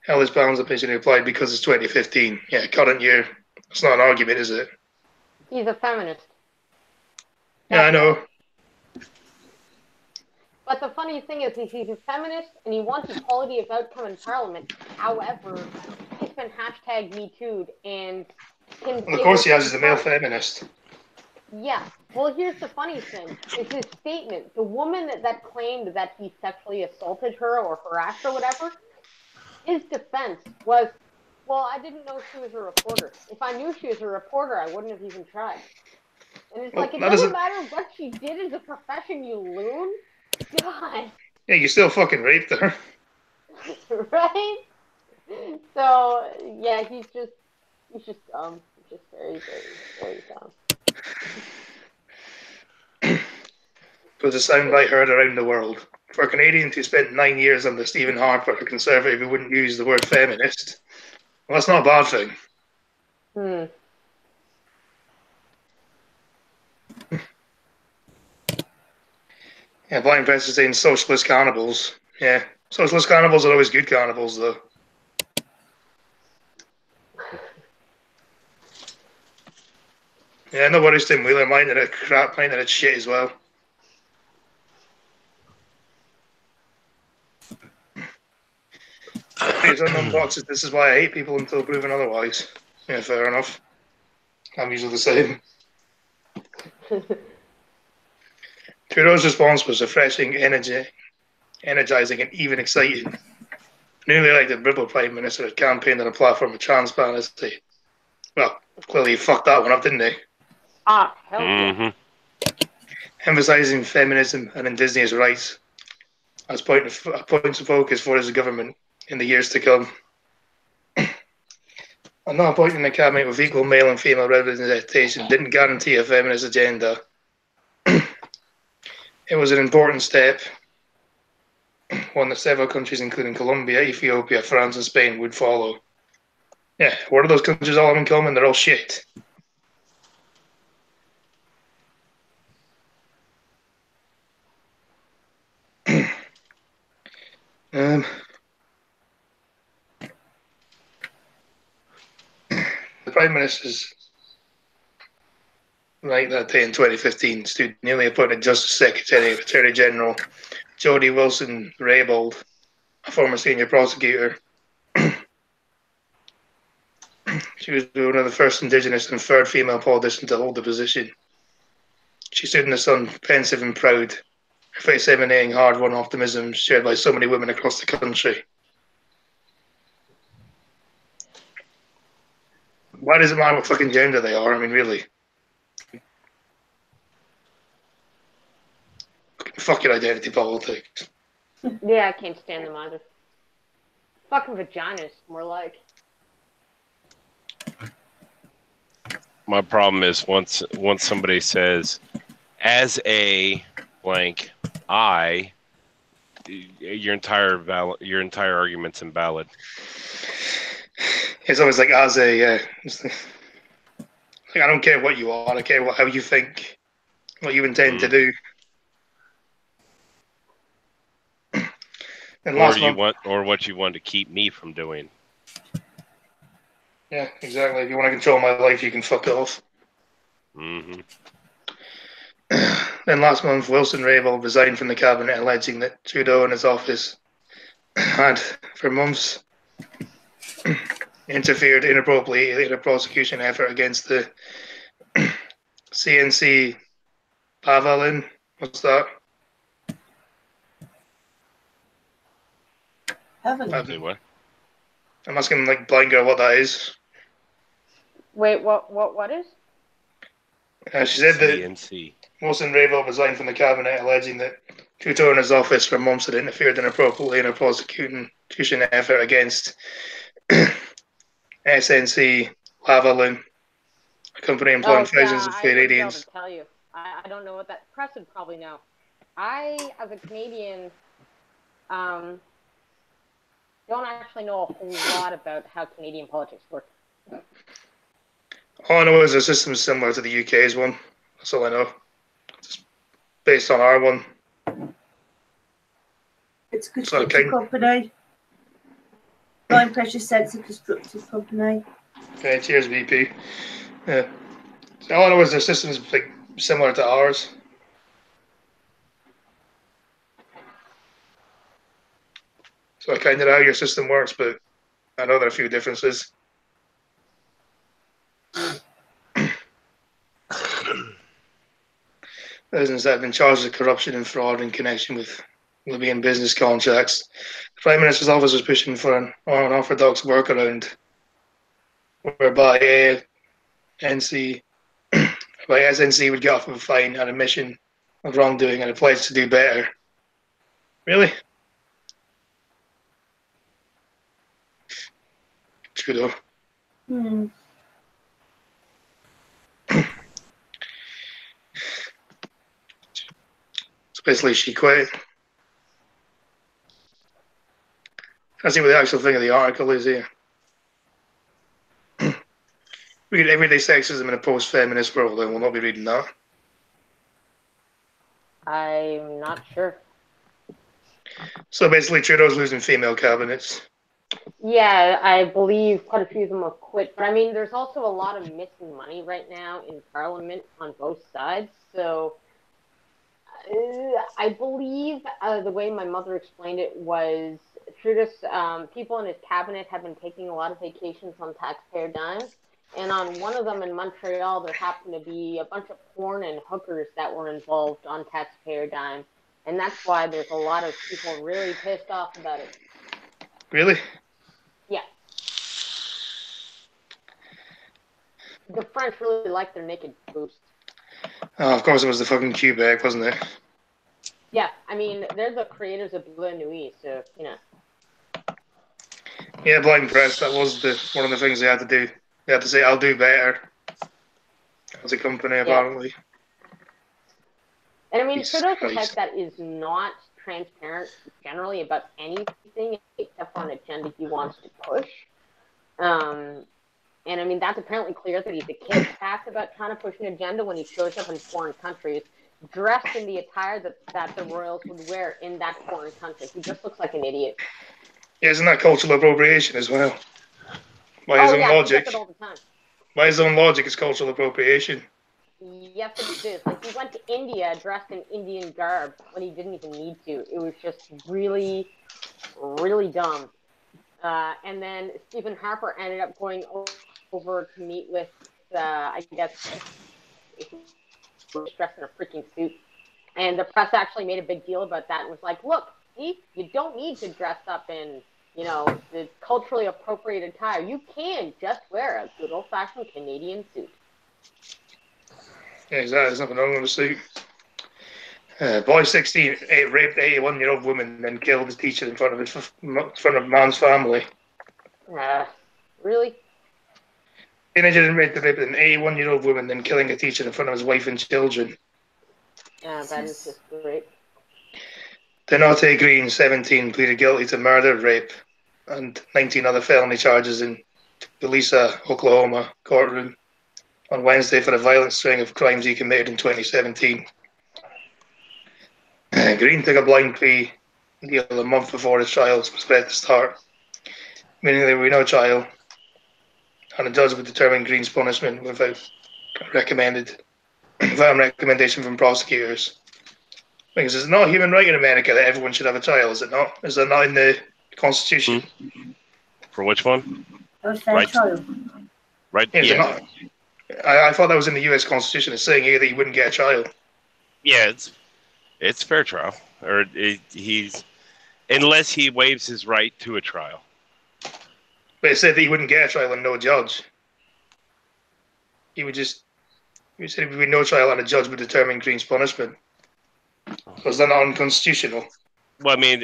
held his balance opinion applied because it's 2015. Yeah, current year. It's not an argument, is it?
He's a feminist.
Yeah, I know.
But the funny thing is, he's a feminist and he wants equality of outcome in Parliament. However, he's been hashtag MeToo'd and...
Well, of course he has, he's a male feminist.
Yeah. Well, here's the funny thing. It's his statement. The woman that claimed that he sexually assaulted her or harassed her or whatever, his defense was, well, I didn't know she was a reporter. If I knew she was a reporter, I wouldn't have even tried. And it's like, it doesn't matter what she did as a profession, you loon. God.
Yeah, you still fucking raped her.
Right? So yeah, he's just dumb. He's just very, very, very dumb.
It was a soundbite heard around the world. For a Canadian who spent 9 years under Stephen Harper, a Conservative who wouldn't use the word feminist, well, that's not a bad thing. Yeah, Blind Press is saying socialist cannibals. Yeah, socialist cannibals are always good cannibals, though. Yeah, no worries, Tim Wheeler. Mine are crap, mine are shit as well. It's on boxes. This is why I hate people until proven otherwise. Yeah, fair enough. I'm usually the same. Trudeau's response was refreshing, energizing, and even exciting. Newly elected Liberal Prime Minister had campaigned on a platform of transparency. Well, clearly he fucked that one up, didn't he?
Ah, hell yeah.
Emphasising feminism and Indigenous rights as points of focus for his government in the years to come. And not appointing a cabinet with equal male and female representation didn't guarantee a feminist agenda. It was an important step, one that several countries, including Colombia, Ethiopia, France, and Spain, would follow. Yeah, what do those countries all have in common? They're all shit. The Prime Minister's right that day in 2015 stood newly appointed Justice Secretary, Attorney General Jodie Wilson-Raybould, a former senior prosecutor. She was one of the first Indigenous and third female politician to hold the position. She stood in the sun, pensive and proud, her face emanating hard-won optimism shared by so many women across the country. Why does it matter what fucking gender they are? I mean, really. Fuck your identity politics.
Yeah, I can't stand them either. Fucking vaginas, more like.
My problem is once somebody says, as a blank, your entire argument's invalid.
It's always like as a like, I don't care what you are. I care how you think, what you intend to do. And
or what you want to keep me from doing.
Yeah, exactly. If you want to control my life, you can fuck off.
Mm-hmm.
Then last month, Wilson-Raybould resigned from the cabinet, alleging that Trudeau and his office had, for months, interfered inappropriately in a prosecution effort against the CNC Pavalin. What's that?
What?
I'm asking like blind girl what that is.
Wait, what is?
She said
CNC.
that Wilson-Raybould resigned from the cabinet, alleging that Trudeau and his office for months had interfered inappropriately in a prosecution effort against SNC Lavalin, a company employing thousands of Canadians.
I tell you, I don't know what that press would probably know. I, as a Canadian, don't actually know a whole lot about how Canadian politics work.
All I know is the system is similar to the UK's one. That's all I know. It's based on our one.
It's a constructive company. Blind Pressure said it's a constructive company.
Okay, cheers, VP. Yeah. So all I know is the system is like similar to ours. So I kind of know how your system works, but I know there are a few differences. Thousands that have been charged with corruption and fraud in connection with Libyan business contracts. The Prime Minister's office was pushing for an unorthodox workaround whereby SNC would get off of a fine and admission of wrongdoing and a pledge to do better. Really? Trudeau.
Hmm.
So basically, she quit. I see what the actual thing of the article is here. Read everyday sexism in a post-feminist world, and we'll not be reading that.
I'm not sure.
So basically, Trudeau's losing female cabinets.
Yeah, I believe quite a few of them have quit. But I mean, there's also a lot of missing money right now in Parliament on both sides. So I believe the way my mother explained it was Trudeau's people in his cabinet have been taking a lot of vacations on taxpayer dime. And on one of them in Montreal, there happened to be a bunch of porn and hookers that were involved on taxpayer dime. And that's why there's a lot of people really pissed off about it.
Really?
Yeah. The French really like their naked boobs.
Oh, of course, it was the fucking Quebec, wasn't it?
Yeah, I mean, they're the creators of Bleu Nuit, so, you know.
Yeah, blind press. That was one of the things they had to do. They had to say, "I'll do better" as a company, apparently.
And I mean,
Jesus
Trudeau's the
Christ.
type that is not transparent generally about anything except for an agenda he wants to push. And I mean, that's apparently clear that he's a kid fact about trying to push an agenda when he shows up in foreign countries dressed in the attire that the royals would wear in that foreign country. He just looks like an idiot.
Yeah, isn't that cultural appropriation as well? By his own
He
logic.
does it all the time.
By his own logic, it's cultural appropriation.
Yes, it is. Like, he went to India dressed in Indian garb when he didn't even need to. It was just really, really dumb. And then Stephen Harper ended up going over to meet with, I guess, dressed in a freaking suit. And the press actually made a big deal about that and was like, look, see, you don't need to dress up in, the culturally appropriate attire. You can just wear a good old-fashioned Canadian suit.
Yeah, exactly. There's nothing wrong with the suit. Boy 16 raped 81-year-old woman, then killed his teacher in front of man's family.
Really?
Teenager raped an 81-year-old woman, then killing a teacher in front of his wife and children.
Yeah, that is just great.
Denote Green, 17, pleaded guilty to murder, rape, and 19 other felony charges in Tulsa, Oklahoma courtroom on Wednesday for a violent string of crimes he committed in 2017. Green took a blind plea deal a month before his trial was set to start, meaning there would be no trial, and a judge would determine Green's punishment without a recommendation from prosecutors. Because it's not a human right in America that everyone should have a trial, is it not? Is that not in the Constitution?
For which one?
A fair trial.
Right?
Yeah, is it
Yeah.
not? I thought that was in the U.S. Constitution. It's saying here that you wouldn't get a trial.
Yeah, it's fair trial, or he's unless he waives his right to a trial.
But it said that he wouldn't get a trial and no judge. He said there would be no trial and a judge would determine Green's punishment. Was that not unconstitutional?
Well, I mean,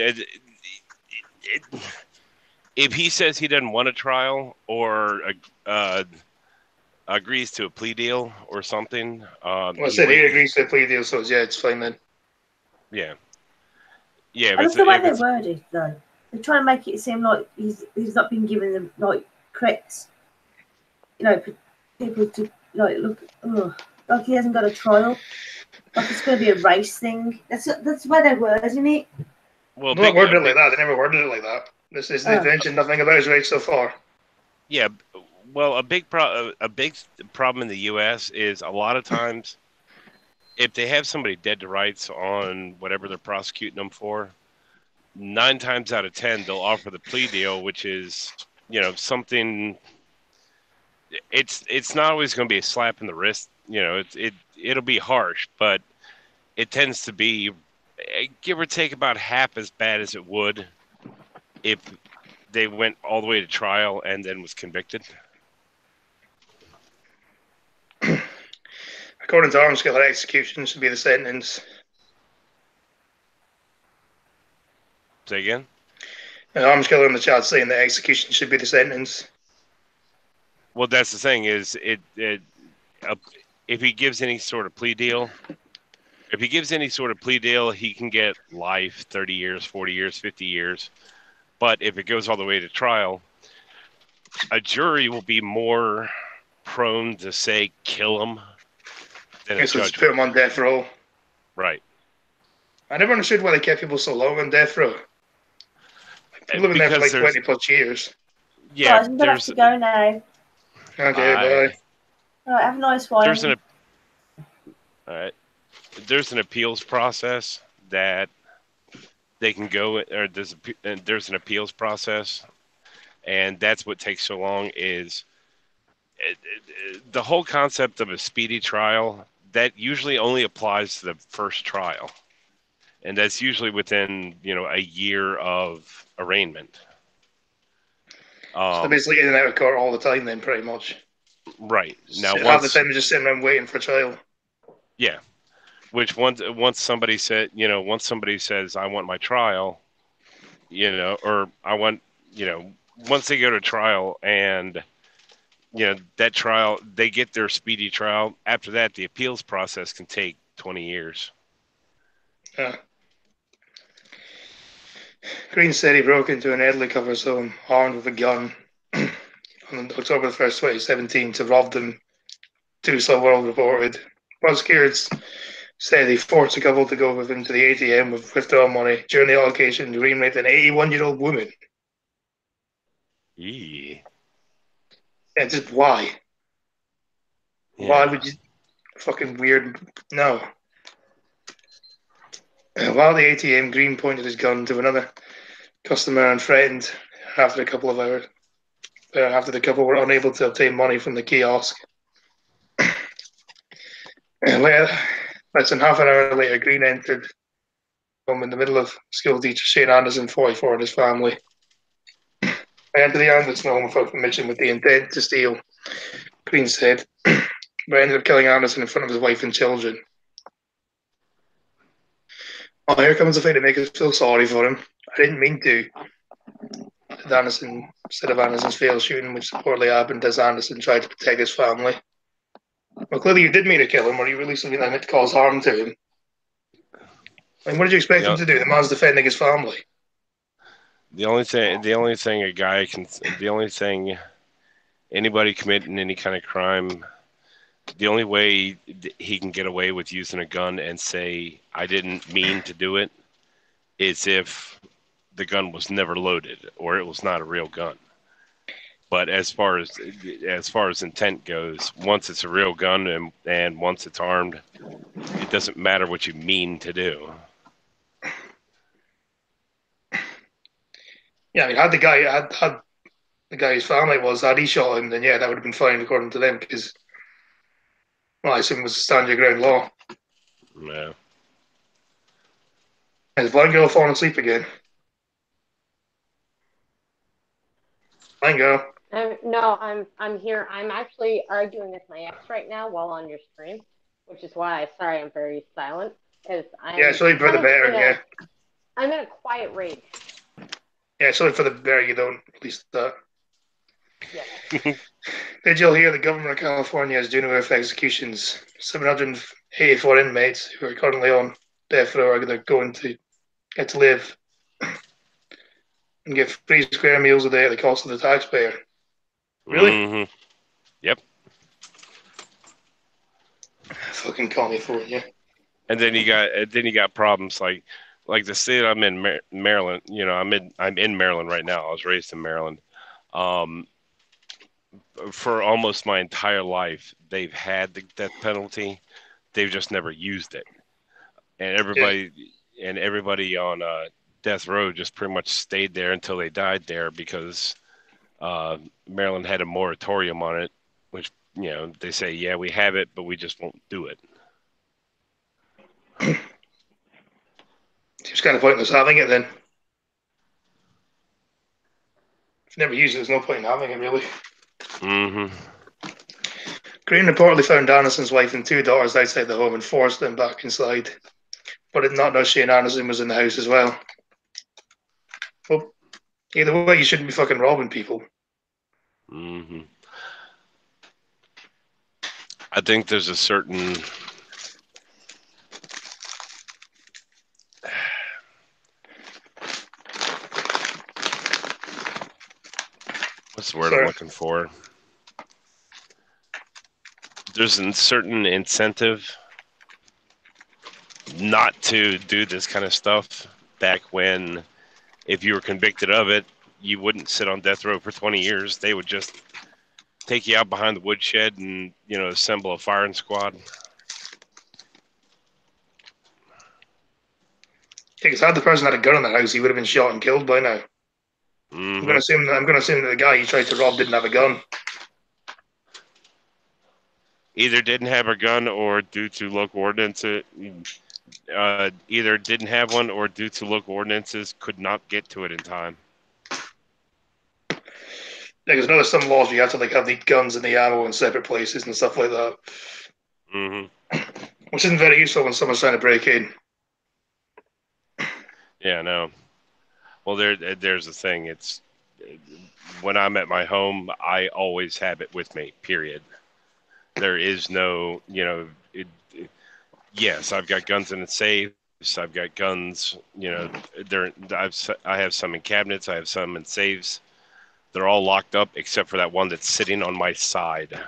if he says he doesn't want a trial or agrees to a plea deal or something,
Well, I said he agrees to a plea deal, so yeah, it's fine then.
Yeah. Yeah,
I love the way they word it, though. They're trying to make it seem like he's not been given the correct, people to look, like he hasn't got a trial, like it's going to be a race thing. That's where they word, isn't it?
Well,
not worded it like that. They never worded it like that. They've mentioned nothing about his rights so far.
Yeah, well, a big problem in the U.S. is a lot of times, if they have somebody dead to rights on whatever they're prosecuting them for, 9 times out of 10 they'll offer the plea deal, which is something. It's not always going to be a slap in the wrist. It'll be harsh, but it tends to be, give or take, about half as bad as it would if they went all the way to trial and then was convicted.
According to Armskiller, execution should be the sentence.
Say again?
And Armskiller in the chat saying that execution should be the sentence.
Well, that's the thing is if he gives any sort of plea deal, he can get life, 30 years, 40 years, 50 years. But if it goes all the way to trial, a jury will be more prone to say kill him than a
So just
judge.
put him on death row.
Right.
I never understood why they kept people so long on death row. People living there for like 20 plus years.
Yeah,
Guys, I'm gonna have to go now.
Okay, bye.
All right, have a nice one.
All right. There's an appeals process that they can go, or there's an appeals process, and that's what takes so long. Is the whole concept of a speedy trial that usually only applies to the first trial, and that's usually within a year of arraignment.
So basically in and out of court all the time then, pretty much.
Right. Now,
so half the time you're just sitting around waiting for trial.
Yeah. Which once somebody says I want my trial, or I want, once they go to trial and that trial, they get their speedy trial. After that, the appeals process can take 20 years.
Green said he broke into an elderly couple's home armed with a gun on October 1st, 2017 to rob them. Two World reported. Prosecutors said he forced the couple to go with him to the ATM with withdrawal money. During the altercation, Green raped an 81-year-old woman.
Yeah.
Yeah, just why?
Yeah.
Why would you? Fucking weird. No. While the ATM, Green pointed his gun to another customer and threatened after the couple were unable to obtain money from the kiosk. Less than half an hour later, Green entered home in the middle of school teacher Shane Anderson, 44, and his family. I entered the Anderson home without permission with the intent to steal, Green said, but ended up killing Anderson in front of his wife and children. Oh, here comes the thing to make us feel sorry for him. I didn't mean to. Anderson, instead of Anderson's failed shooting, which reportedly happened as Anderson tried to protect his family. Well, clearly you did mean to kill him, or you really something that meant to cause harm to him. I mean, what did you expect him to do? The man's defending his family.
The only thing anybody committing any kind of crime, the only way he can get away with using a gun and say, I didn't mean to do it, is if the gun was never loaded or it was not a real gun. But as far as intent goes, once it's a real gun and once it's armed, it doesn't matter what you mean to do.
Yeah, I mean, had the guy whose family it was, had he shot him, then yeah, that would have been fine according to them, because, well, I assume it was a stand your ground law.
Yeah.
Is blind girl falling asleep again? Blind girl.
No, I'm here. I'm actually arguing with my ex right now while on your stream, which is why I'm very silent, because I'm
sorry for the better, yeah.
I'm in a quiet rage.
Yeah, sorry for the better you don't release that.
Yeah.
Did you hear the government of California is doing away with executions? 784 inmates who are currently on death row are going to get to live and get free square meals a day at the cost of the taxpayer. Really?
Mm-hmm. Yep.
Fucking California.
And then you got problems like the state I'm in, Maryland. I'm in Maryland right now. I was raised in Maryland. For almost my entire life, they've had the death penalty. They've just never used it. And everybody on death row just pretty much stayed there until they died there because Maryland had a moratorium on it, which, they say, yeah, we have it, but we just won't do it.
Seems kind of pointless having it then. If you never use it, there's no point in having it, really.
Mm-hmm.
Green reportedly found Anderson's wife and two daughters outside the home and forced them back inside, but did not know Shane Anderson was in the house as well. Well, either way, you shouldn't be fucking robbing people.
Mm-hmm. I think there's a certain what's the word I'm looking for? There's a certain incentive not to do this kind of stuff back when, if you were convicted of it, you wouldn't sit on death row for 20 years. They would just take you out behind the woodshed and, assemble a firing squad.
Because had the person had a gun in the house, he would have been shot and killed by now.
Mm-hmm.
I'm going to assume that the guy he tried to rob didn't have a gun.
Either didn't have a gun, or due to local ordinances, either didn't have one, or due to local ordinances, could not get to it in time.
Because I know some laws you have to have the guns and the ammo in separate places and stuff like that.
Mm-hmm.
Which isn't very useful when someone's trying to break in.
Yeah, no. Well, there's the thing. It's when I'm at my home, I always have it with me. Period. There is no, yes, I've got guns in the safes. I've got guns. I have some in cabinets. I have some in safes. They're all locked up except for that one that's sitting on my side.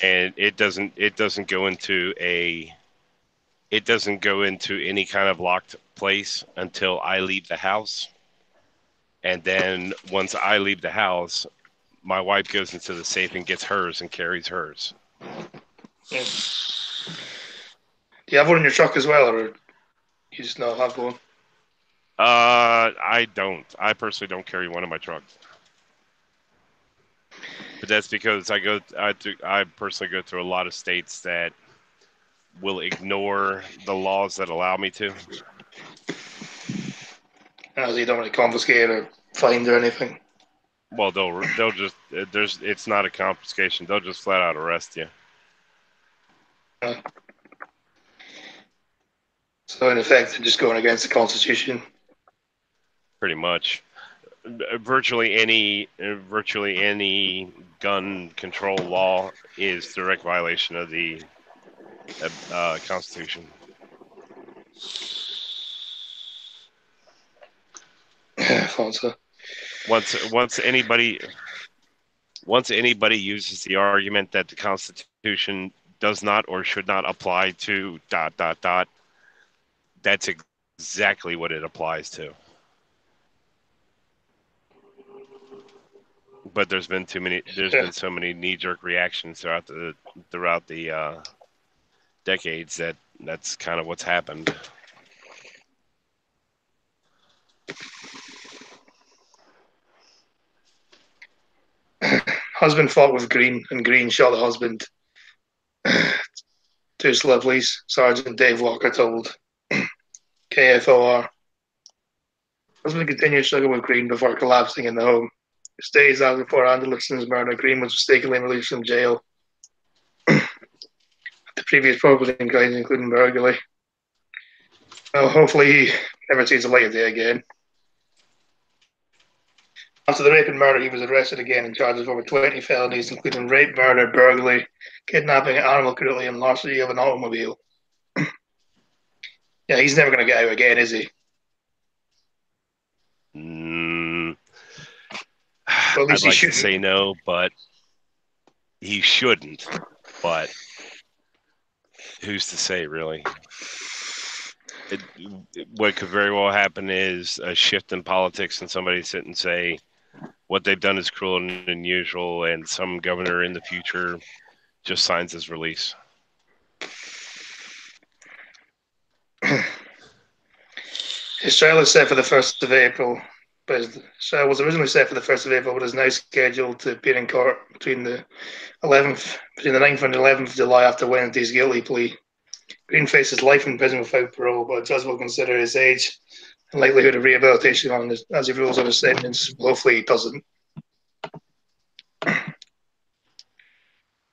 And it doesn't go into any kind of locked place until I leave the house. And then once I leave the house, my wife goes into the safe and gets hers and carries hers.
Yeah. Do you have one in your truck as well, or you just not have one?
I don't. I personally don't carry one in my truck. But that's because I personally go through a lot of states that will ignore the laws that allow me to.
As you don't really confiscate or find or anything.
Well, they'll just it's not a confiscation. They'll just flat out arrest you.
So in effect, they're just going against the Constitution.
Pretty much. Virtually any gun control law is direct violation of the Constitution.
I thought so.
Once anybody uses the argument that the Constitution does not or should not apply to ... that's exactly what it applies to. But there's been been so many knee-jerk reactions throughout the decades that's kind of what's happened.
Husband fought with Green, and Green shot the husband. Two Lovelace, Sergeant Dave Walker told KFOR. Husband continued to struggle with Green before collapsing in the home. 6 days after Fort Anderson's murder, Green was mistakenly released from jail. The previous property crimes, including burglary. Well, hopefully he never sees the light of day again. After the rape and murder, he was arrested again and charged with over 20 felonies, including rape, murder, burglary, kidnapping, animal cruelty, and larceny of an automobile. Yeah, he's never going to get out again, is he?
Well, I'd like to say no, but he shouldn't. But who's to say, really? What could very well happen is a shift in politics, and somebody sit and say what they've done is cruel and unusual, and some governor in the future just signs his release.
His trial is set for the 1st of April, but his trial was originally set for the 1st of April, but is now scheduled to appear in court between the 9th and 11th of July after Wednesday's guilty plea. Green faces life in prison without parole, but a judge will consider his age and likelihood of rehabilitation as he rules on his sentence. Hopefully he doesn't.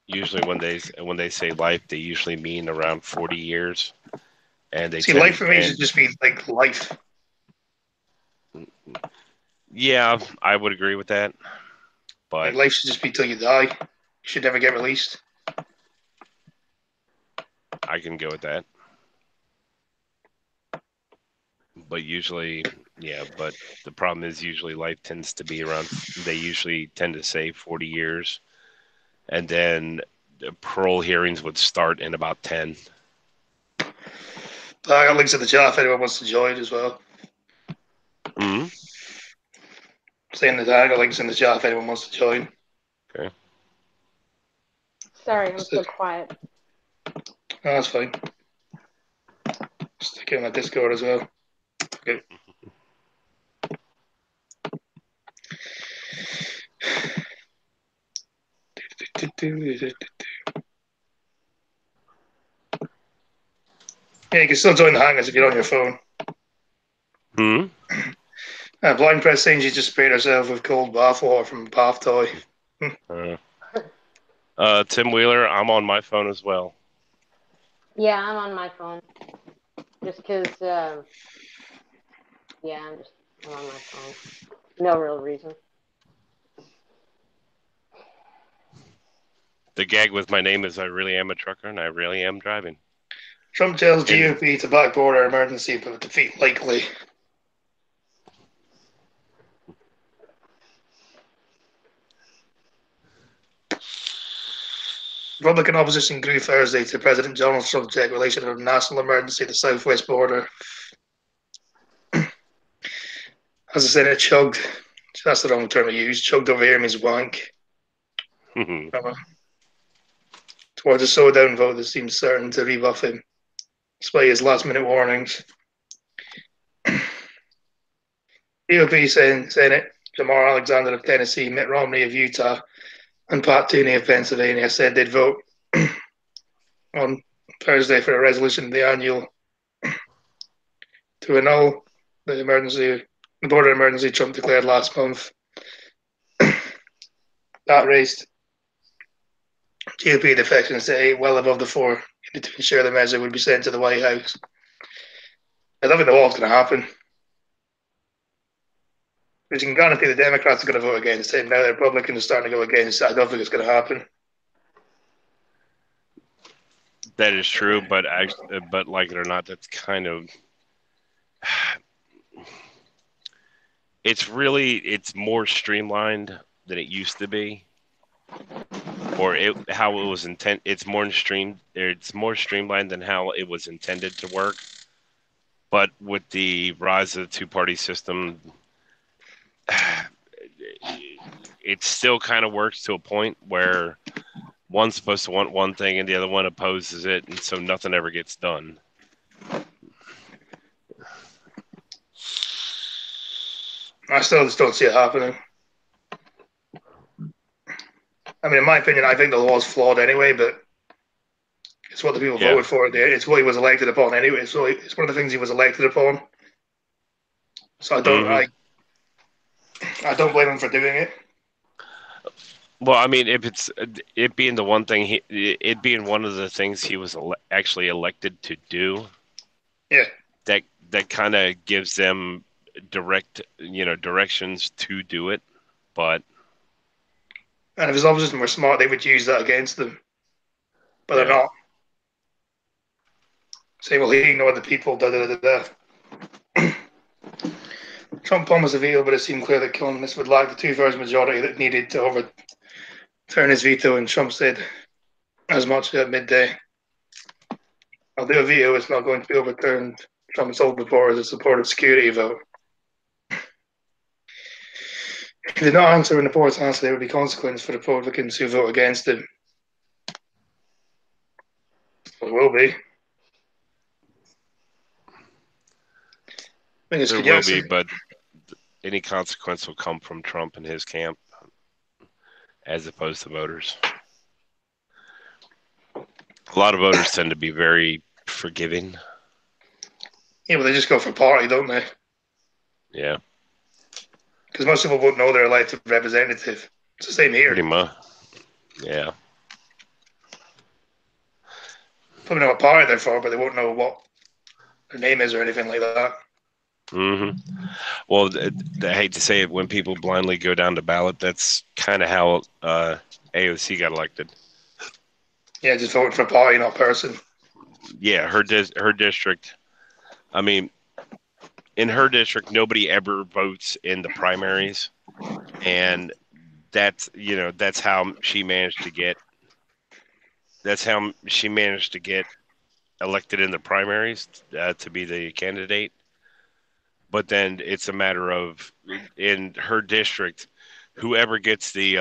Usually when they say life, they usually mean around 40 years. And they
life for me should just be like life.
Yeah, I would agree with that. But
life should just be till you die. You should never get released.
I can go with that. But usually, yeah, but the problem is usually life tends to be around, they usually tend to say 40 years. And then the parole hearings would start in about 10.
I got links in the chat if anyone wants to join as well.
Hmm.
Saying that I got links in the chat if anyone wants to join.
Okay.
Sorry, I'm so quiet.
Oh, that's fine. Stick it in my Discord as well. Okay. Yeah, you can still join the hangers if you're on your phone.
Hmm.
Blind Press saying she just sprayed herself with cold bath water from a bath toy.
Tim Wheeler, I'm on my phone as well.
Yeah, I'm on my phone. Just because, yeah, I'm on my phone. No real reason.
The gag with my name is I really am a trucker and I really am driving.
Trump tells GOP to back border emergency, but defeat likely. Republican opposition grew Thursday to President Donald Trump's declaration of a national emergency at the southwest border. As I said, it chugged. That's the wrong term to use. Chugged over here means wank. Towards a slowdown vote that seems certain to rebuff him, despite his last-minute warnings. GOP Senate Jamar Alexander of Tennessee, Mitt Romney of Utah, and Pat Toomey of Pennsylvania said they'd vote on Thursday for a resolution of the annual to annul the border emergency Trump declared last month. That raised GOP defections to 8, well above the 4 needed to ensure the measure would be sent to the White House. I don't think the wall's going to happen. Because you can guarantee the Democrats are going to vote against it. Now the Republicans are starting to go against it. I don't think it's going to happen.
That is true, but like it or not, that's kind of it's more streamlined than it used to be, or how it was intended. It's more streamlined than how it was intended to work. But with the rise of the two-party system, it still kind of works to a point where one's supposed to want one thing and the other one opposes it, and so nothing ever gets done.
I still just don't see it happening. I mean, in my opinion, I think the law's flawed anyway, but it's what the people voted for. It's what he was elected upon anyway. So it's one of the things he was elected upon. So I don't blame him for doing it.
Well, I mean, if it being the one thing, it being one of the things he was actually elected to do,
yeah,
that kind of gives them directions to do it. But
and if his opposition were smart, they would use that against them. But they're not. Say, well, he ignored the people. Trump promised a veto, but it seemed clear that colonists would lack the 2/3 majority that needed to overturn his veto, and Trump said as much at midday. I'll do a veto, it's not going to be overturned. Trump told reporters it's a supportive security vote. He did not answer when reporters asked if there would be consequences for Republicans who vote against him. There will be.
There will be, but any consequence will come from Trump and his camp as opposed to voters. A lot of voters tend to be very forgiving.
Yeah, but they just go for party, don't they?
Yeah.
Because most people won't know they're elected representative. It's the same here.
Pretty much. Yeah.
Probably know what party they're for, but they won't know what their name is or anything like that.
Well, I hate to say it, when people blindly go down to ballot, that's kind of how AOC got elected.
Yeah, just voting for party, not person.
Yeah, her district. I mean, in her district, nobody ever votes in the primaries, and that's how she managed to get. That's how she managed to get elected in the primaries to be the candidate. But then it's a matter of, in her district, whoever gets the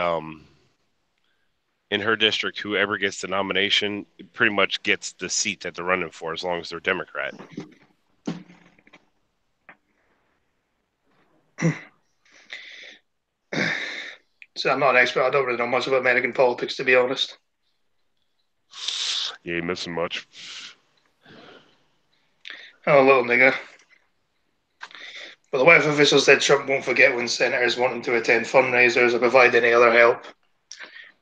nomination pretty much gets the seat that they're running for, as long as they're Democrat.
So I'm not an expert. I don't really know much about American politics, to be honest.
You ain't missing much.
I'm a little nigger. But the White House official said Trump won't forget when senators want him to attend fundraisers or provide any other help.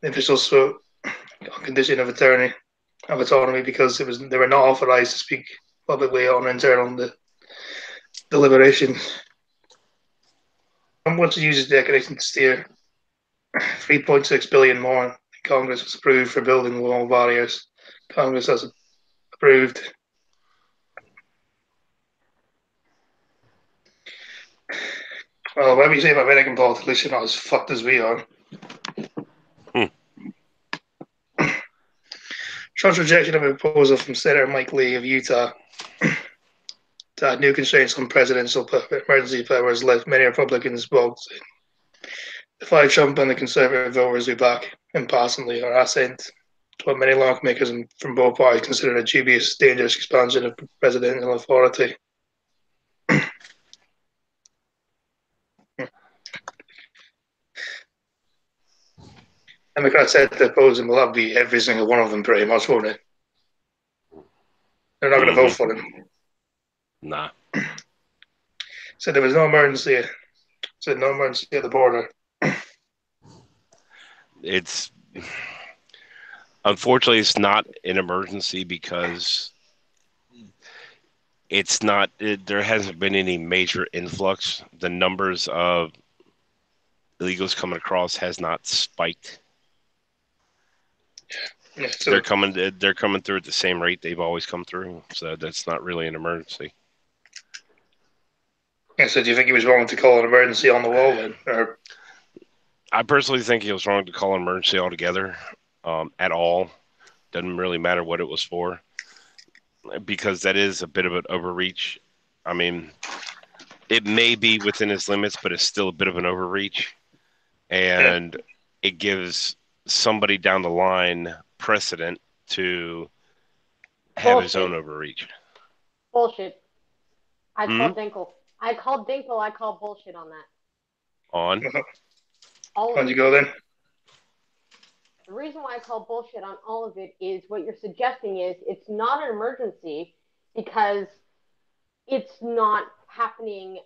The officials spoke on condition of autonomy because they were not authorized to speak publicly on internal deliberations. Trump wants to use his decoration to steer $3.6 billion more. Congress was approved for building wall barriers. Congress has approved. Well, whatever you say about American politics, you're not as fucked as we are. Trump's rejection of a proposal from Senator Mike Lee of Utah to add new constraints on presidential emergency powers left many Republicans balked. The five Trump and the conservative voters who back him passively are assent to what many lawmakers from both parties consider a dubious, dangerous expansion of presidential authority. Democrats said to oppose him, well, that'd be every single one of them pretty much, won't it? They're not going to vote for him.
Nah.
So there was no emergency. Said no emergency at the border.
Unfortunately, it's not an emergency because there hasn't been any major influx. The numbers of illegals coming across has not spiked. Yeah, so they're coming through at the same rate they've always come through. So that's not really an emergency.
Yeah, so do you think he was wrong to call an emergency on the wall then? Or?
I personally think he was wrong to call an emergency altogether, at all. Doesn't really matter what it was for, because that is a bit of an overreach. I mean, it may be within his limits, but it's still a bit of an overreach. And it gives somebody down the line precedent to have his own overreach.
Bullshit. I called Dinkle. I called bullshit on that.
On?
How'd you go then?
The reason why I call bullshit on all of it is what you're suggesting is it's not an emergency because it's not happening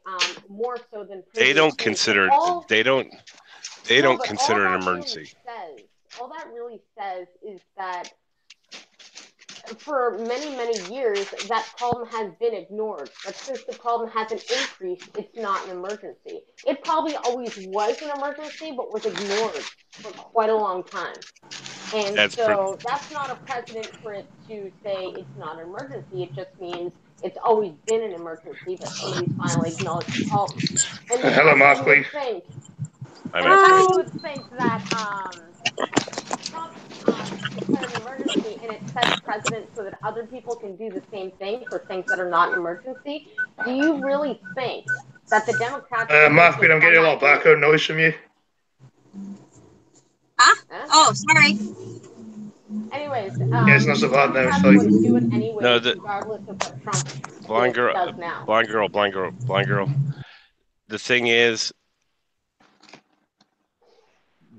more so than previous.
They don't consider it. They don't consider it an emergency.
All that really says is that for many, many years, that problem has been ignored. But since the problem hasn't increased, it's not an emergency. It probably always was an emergency, but was ignored for quite a long time. And that's not a precedent for it to say it's not an emergency. It just means it's always been an emergency, but somebody's finally acknowledged the problem. And
hello, Mark.
You would think that Trump declared an emergency and it sets precedent so that other people can do the same thing for things that are not an emergency. Do you really think that the Democrats...
Mark, I'm getting a lot of background noise from you.
Oh, sorry.
Anyways,
it's not so bad now.
Would do it anyways, regardless of what Trump does now.
Blind girl. The thing is,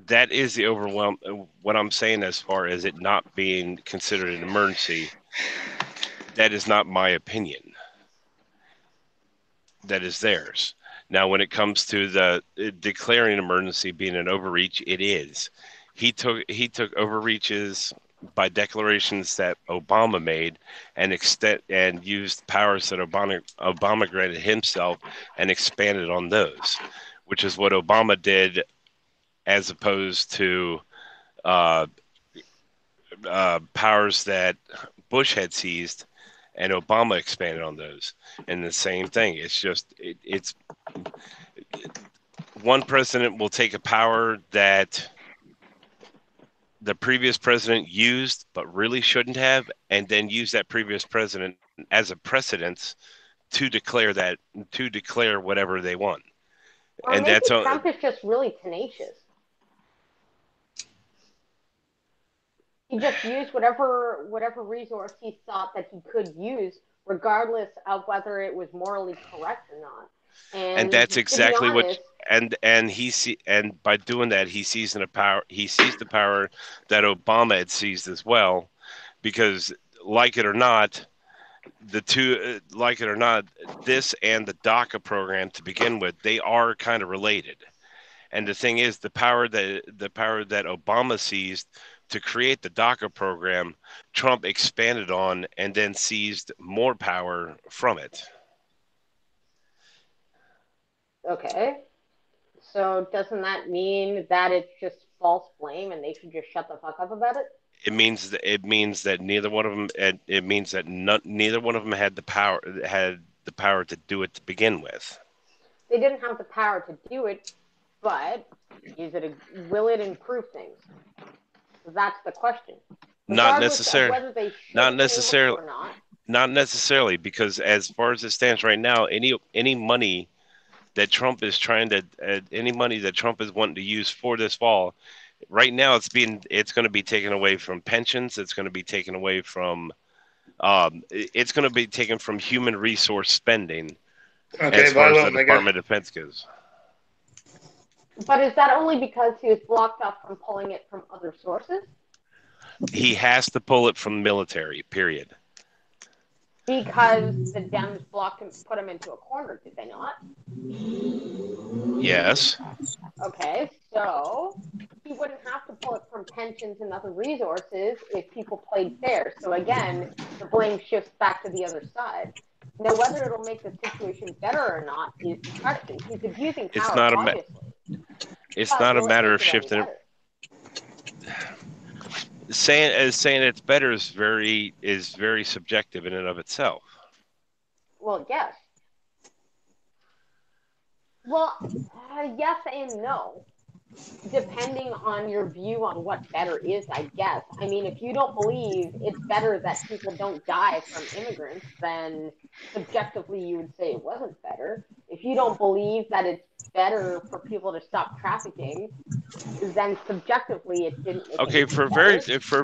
that is the overwhelm. What I'm saying as far as it not being considered an emergency, that is not my opinion. That is theirs. Now, when it comes to the declaring an emergency being an overreach, it is. He took overreaches by declarations that Obama made and used powers that Obama granted himself and expanded on those, which is what Obama did, as opposed to uh, powers that Bush had seized, and Obama expanded on those. And the same thing. It's just it's one president will take a power that the previous president used but really shouldn't have, and then use that previous president as a precedent to declare whatever they want.
Or
And
maybe Trump is just really tenacious. He just used whatever resource he thought that he could use, regardless of whether it was morally correct or not.
And that's exactly what. And by doing that, he seized the power. He seized the power that Obama had seized as well, because like it or not, this and the DACA program to begin with, they are kind of related. And the thing is, the power that Obama seized to create the DACA program, Trump expanded on and then seized more power from it.
Okay. So doesn't that mean that it's just false blame and they should just shut the fuck up about it?
It means that neither one of them. It means that neither one of them had the power to do it to begin with.
They didn't have the power to do it, but will it improve things? That's the question.
Not necessarily.
Whether they not necessarily. Or not.
Not necessarily, because as far as it stands right now, any money that Trump is any money that Trump is wanting to use for this fall, right now it's going to be taken away from pensions. It's going to be taken away from, it's going to be taken from human resource spending.
Okay,
as far as the Department of Defense goes.
But is that only because he was blocked off from pulling it from other sources?
He has to pull it from military, period.
Because the Dems blocked him, put him into a corner, did they not?
Yes.
Okay, so he wouldn't have to pull it from pensions and other resources if people played fair. So again, the blame shifts back to the other side. Now, whether it'll make the situation better or not is the question. He's abusing power, obviously.
It's not a matter of shifting. Saying it's better is very subjective in and of itself.
Well, yes. Well, yes and no, depending on your view on what better is, I guess. I mean, if you don't believe it's better that people don't die from immigrants, then subjectively you would say it wasn't better. If you don't believe that it's better for people to stop trafficking, then subjectively it didn't.
Okay, for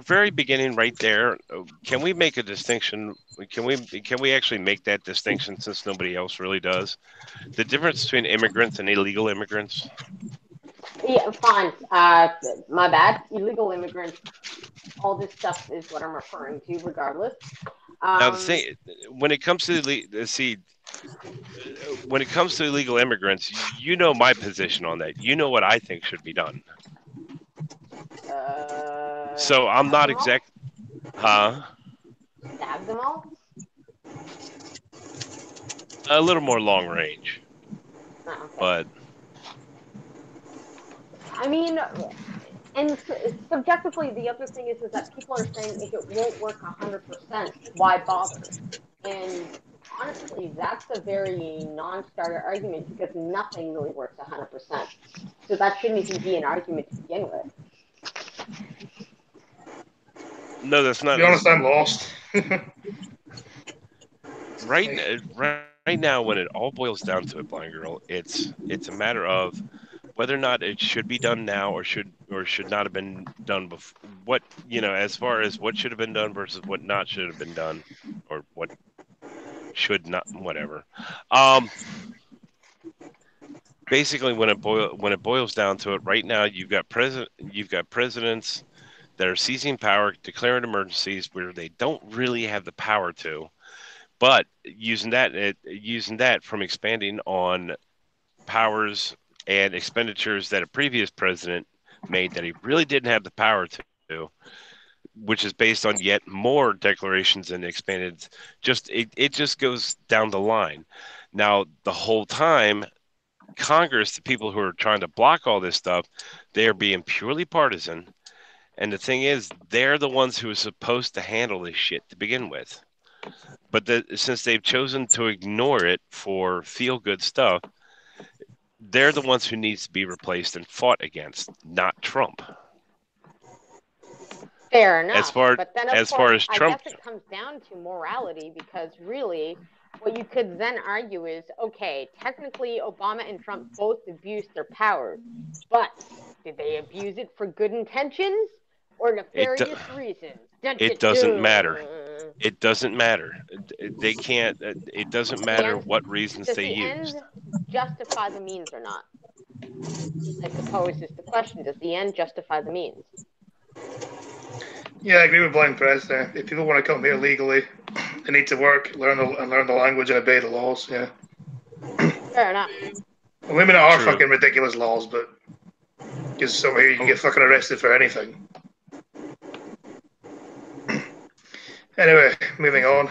very beginning right there, can we make a distinction? Can we actually make that distinction, since nobody else really does? The difference between immigrants and illegal immigrants.
Yeah, fine. My bad. Illegal immigrants. All this stuff is what I'm referring to, regardless.
Now the thing, when it comes to when it comes to illegal immigrants, you know my position on that. You know what I think should be done. So I'm not exact. Huh?
Stab them all?
A little more long range.
Oh, okay.
But
I mean, and subjectively, the other thing is that people are saying if it won't work 100%, why bother? And honestly, that's a very non-starter argument, because nothing really works 100%. So that shouldn't even be an argument to begin with.
No, that's not.
To be honest, I'm lost.
Right now, when it all boils down to it, Blind Girl, it's a matter of whether or not it should be done now or should not have been done before. What, as far as what should have been done versus what not should have been done, or what should not, whatever. Basically, when it boils down to it, right now you've got presidents that are seizing power, declaring emergencies where they don't really have the power to, but using that from expanding on powers and expenditures that a previous president made that he really didn't have the power to. which is based on yet more declarations and expanded. It just goes down the line. Now, the whole time, Congress, the people who are trying to block all this stuff, they are being purely partisan. And the thing is, they're the ones who are supposed to handle this shit to begin with. But since they've chosen to ignore it for feel-good stuff, they're the ones who needs to be replaced and fought against, not Trump.
Fair enough.
As far
but then,
as
of course,
far as Trump,
I guess it comes down to morality, because really, what you could then argue is, okay, technically Obama and Trump both abused their powers, but did they abuse it for good intentions or nefarious reasons?
it doesn't matter. It doesn't matter. They can't. It doesn't matter what reasons they use.
Does the end justify the means or not? I suppose is the question. Does the end justify the means?
Yeah, I agree with Blind Press there. If people want to come here legally, they need to work, learn the language, and obey the laws. Yeah.
Fair enough.
Women are
True.
fucking ridiculous laws, but because over here you can get fucking arrested for anything. Anyway, moving on.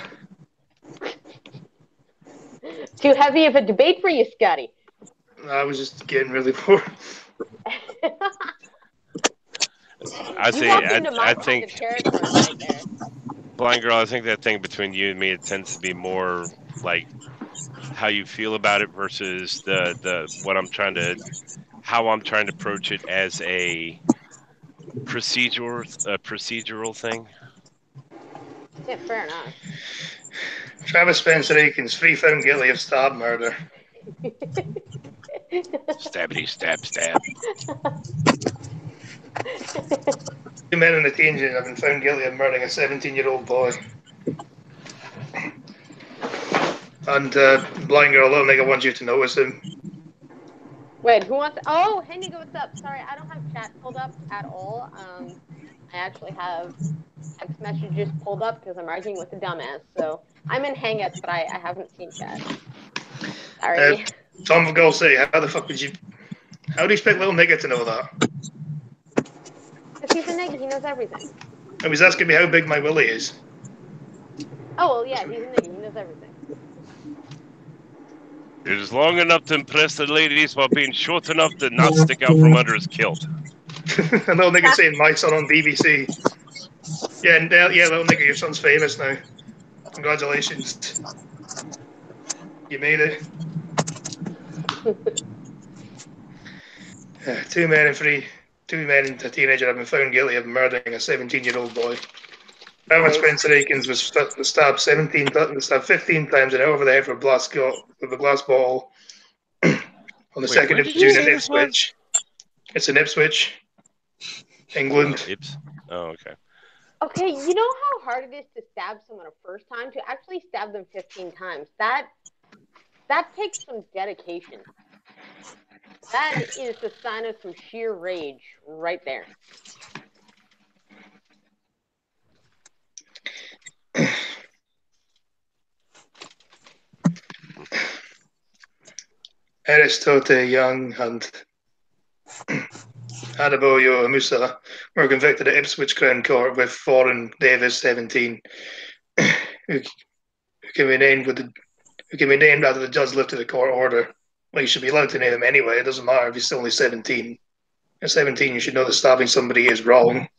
Too heavy of a debate for you, Scotty.
I was just getting really bored.
I think
territory right there.
Blind Girl, I think that thing between you and me, it tends to be more like how you feel about it versus how I'm trying to approach it as a procedural thing.
Yeah, fair enough.
Travis Spencer Aikens, free found guilty of stab murder.
Stabbity stab stab.
2 men in a tangent have been found guilty of murdering a 17-year-old boy. And Blind Girl, little nigga wants you to notice him.
Wait, who wants? Oh, hey nigga, what's up? Sorry, I don't have chat pulled up at all. I actually have text messages pulled up because I'm arguing with a dumbass. So I'm in Hangouts, but I haven't seen chat. Sorry.
Tom of Gull City, how the fuck would you? How do you expect little nigga to know that?
Because he's a nigga, he knows everything.
I was asking me how big my willy is.
Oh well, yeah, he's a nigga, he knows everything.
It is long enough to impress the ladies while being short enough to not stick out from under his kilt.
A little nigga saying my son on BBC. Yeah, little nigga, your son's famous now. Congratulations. You made it. 2 men and a teenager have been found guilty of murdering a 17-year-old boy. Travis Spencer Aikens was stabbed 15 times and over the head with a glass bottle on the 2nd of June in Ipswich. It's in Ipswich, England.
Oh, okay.
Okay, you know how hard it is to stab someone a first time? To actually stab them 15 times. That takes some dedication. That is the sign of some sheer rage right there.
Aristote Young and Adebayo Musa were convicted at Ipswich Crown Court with Foreign Davis 17, who can be named after the judge lifted the court order. Well, you should be allowed to name him anyway. It doesn't matter if he's still only 17. At 17, you should know that stabbing somebody is wrong.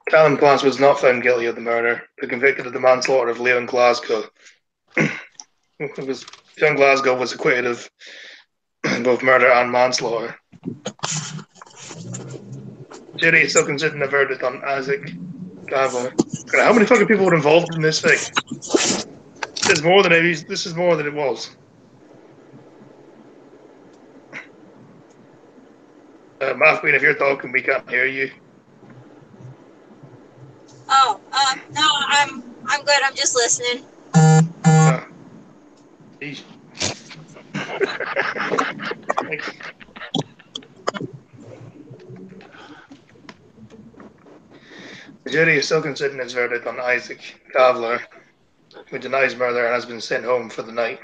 Callum Clance was not found guilty of the murder, but convicted of the manslaughter of Leon Glasgow. Leon Glasgow was acquitted of both murder and manslaughter. Jury is still considering a verdict on Isaac Gavler. How many fucking people were involved in this thing? This is more than it was. Math Queen, if you're talking, we can't hear you.
Oh, no, I'm good. I'm just listening.
Geez. The jury is still considering its verdict on Isaac Gavler, who denies murder and has been sent home for the night.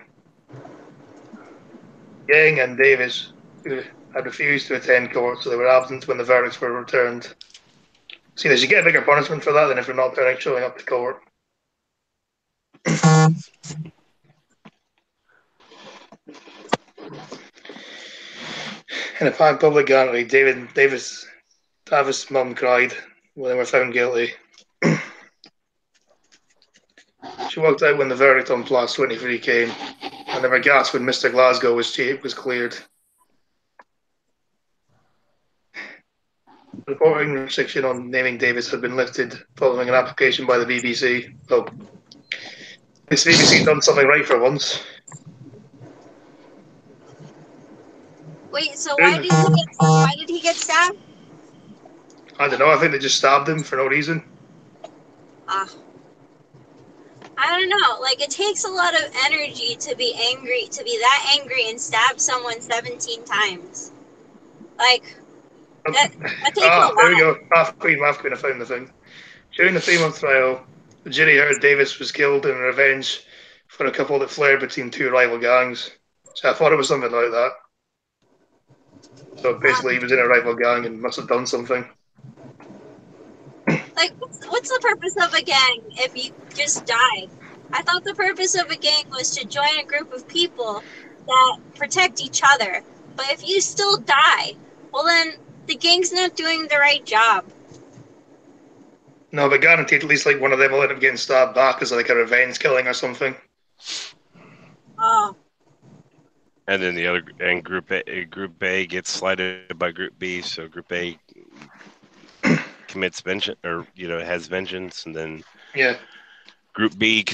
Yang and Davis, who had refused to attend court, so they were absent when the verdicts were returned. See, they should get a bigger punishment for that than if they're not showing up to court. In a public gallery, Tavis' mum cried when they were found guilty. She walked out when the verdict on Plus 23 came, and they were gasped when Mr. Glasgow was cleared. The reporting restriction on naming Davis had been lifted following an application by the BBC. Oh, this BBC done something right for once.
Wait, so why did he get stabbed?
I don't know. I think they just stabbed him for no reason.
I don't know. Like, it takes a lot of energy to be that angry and stab someone 17 times. Like, that takes a lot.
There we go. Half Queen, I found the thing. During the 3-month trial, the jury heard Davis was killed in revenge for a couple that flared between two rival gangs. So I thought it was something like that. So basically, he was in a rival gang and must have done something.
Like, what's the purpose of a gang if you just die? I thought the purpose of a gang was to join a group of people that protect each other. But if you still die, well then, the gang's not doing the right job.
No, but guaranteed at least like one of them will end up getting stabbed back as like a revenge killing or something.
Oh.
And then Group A gets slighted by Group B, so Group A commits vengeance, or has vengeance, and then Group B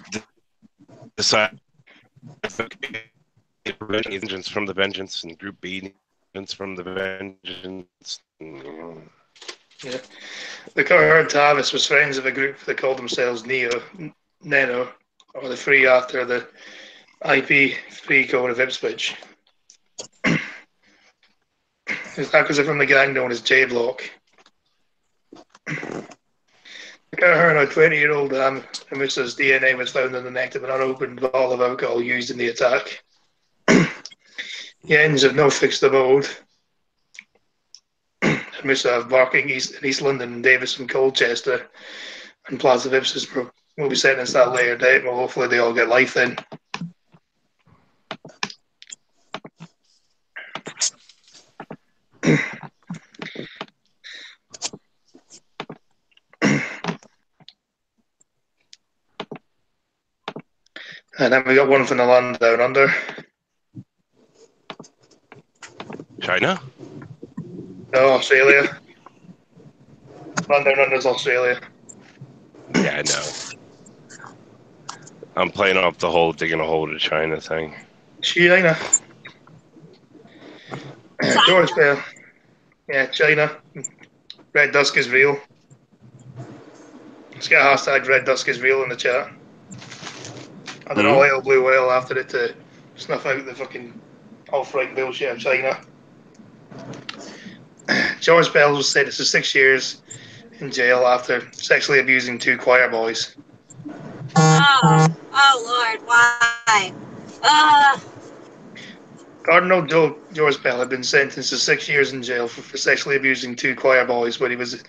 decides vengeance from the vengeance, and Group B vengeance from the vengeance.
Yeah, the cohort Tavis was friends of a group that called themselves Neno, or the Free after the IP3 code of Ipswich. His hackers are from the gang known as J Block. The cohort, a 20-year-old Amusa's DNA was found in the neck of an unopened bottle of alcohol used in the attack. The ends have no fixed abode. Amusa have Barking in East London, and Davis in Colchester, and Plaza Ipswich will be sentenced at a later date. Well, hopefully they all get life then. And then we got one from the land down under.
China?
No, Australia. Land down under is Australia.
Yeah, I know. I'm playing off the whole digging a hole to China thing.
China. George Bell. Yeah, China. Red Dusk is real. Let's get a hashtag Red Dusk is real in the chat. I don't know, whale blue whale after it to snuff out the fucking alt-right bullshit of China. George Bell was sentenced to 6 years in jail after sexually abusing 2 choir boys.
Oh Lord, why?
Cardinal George Bell had been sentenced to 6 years in jail for sexually abusing 2 choir boys when he was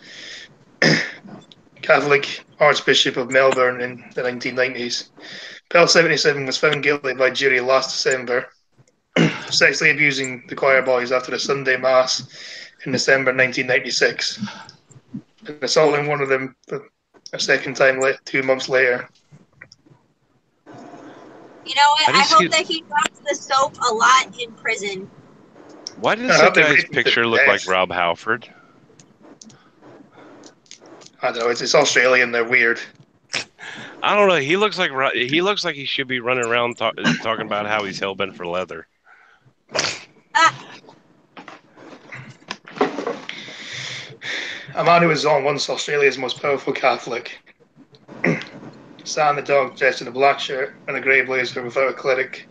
Catholic Archbishop of Melbourne in the 1990s. Bell 77 was found guilty by jury last December, sexually abusing the choir boys after a Sunday Mass in December 1996, and assaulting one of them for a second time 2 months later.
You know what? I hope that he drops the soap a lot in prison.
Why does the guy's picture look like Rob Halford?
I don't know. It's Australian. They're weird.
I don't know. He looks like he should be running around talking about how he's hellbent for leather. A man who was on once Australia's most powerful Catholic sat in the dog dressed in a black shirt and a grey blazer without a cleric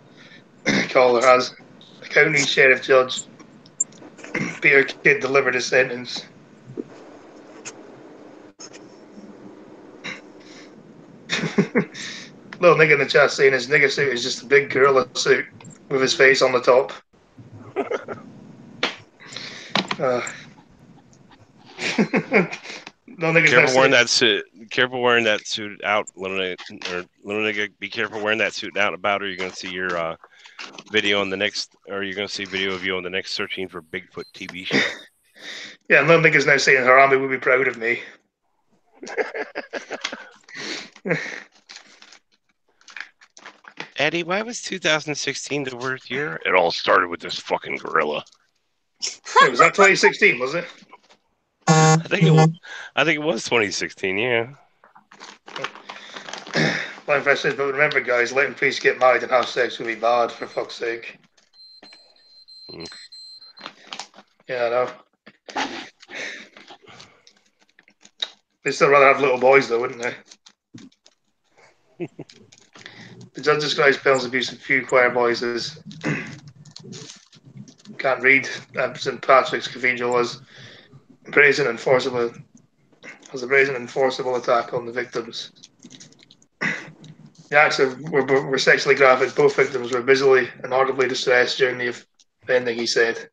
collar as the county sheriff judge Peter Kidd delivered his sentence. Little nigga in the chat saying his nigger suit is just a big gorilla suit with his face on the top.
No niggas
Careful wearing
now
that suit. Careful wearing that suit out, little nigga. Be careful wearing that suit out and about, or you're gonna see your video on the next, or you're gonna see video of you on the next searching for Bigfoot TV show.
Yeah, no niggas now saying Harambe would be proud of me.
Eddie, why was 2016 the worst year? It all started with this fucking gorilla.
Hey, was that 2016? Was it?
I think it was 2016. Yeah.
Like I said, but remember, guys, letting priests get married and have sex would be bad, for fuck's sake. Yeah, I know. They'd still rather have little boys, though, wouldn't they? The judge describes Pell's abuse of few choir boys as can't read St. Patrick's Cathedral as a brazen and forcible attack on the victims. The acts were sexually graphic. Both victims were visibly and audibly distressed during the offending, he said.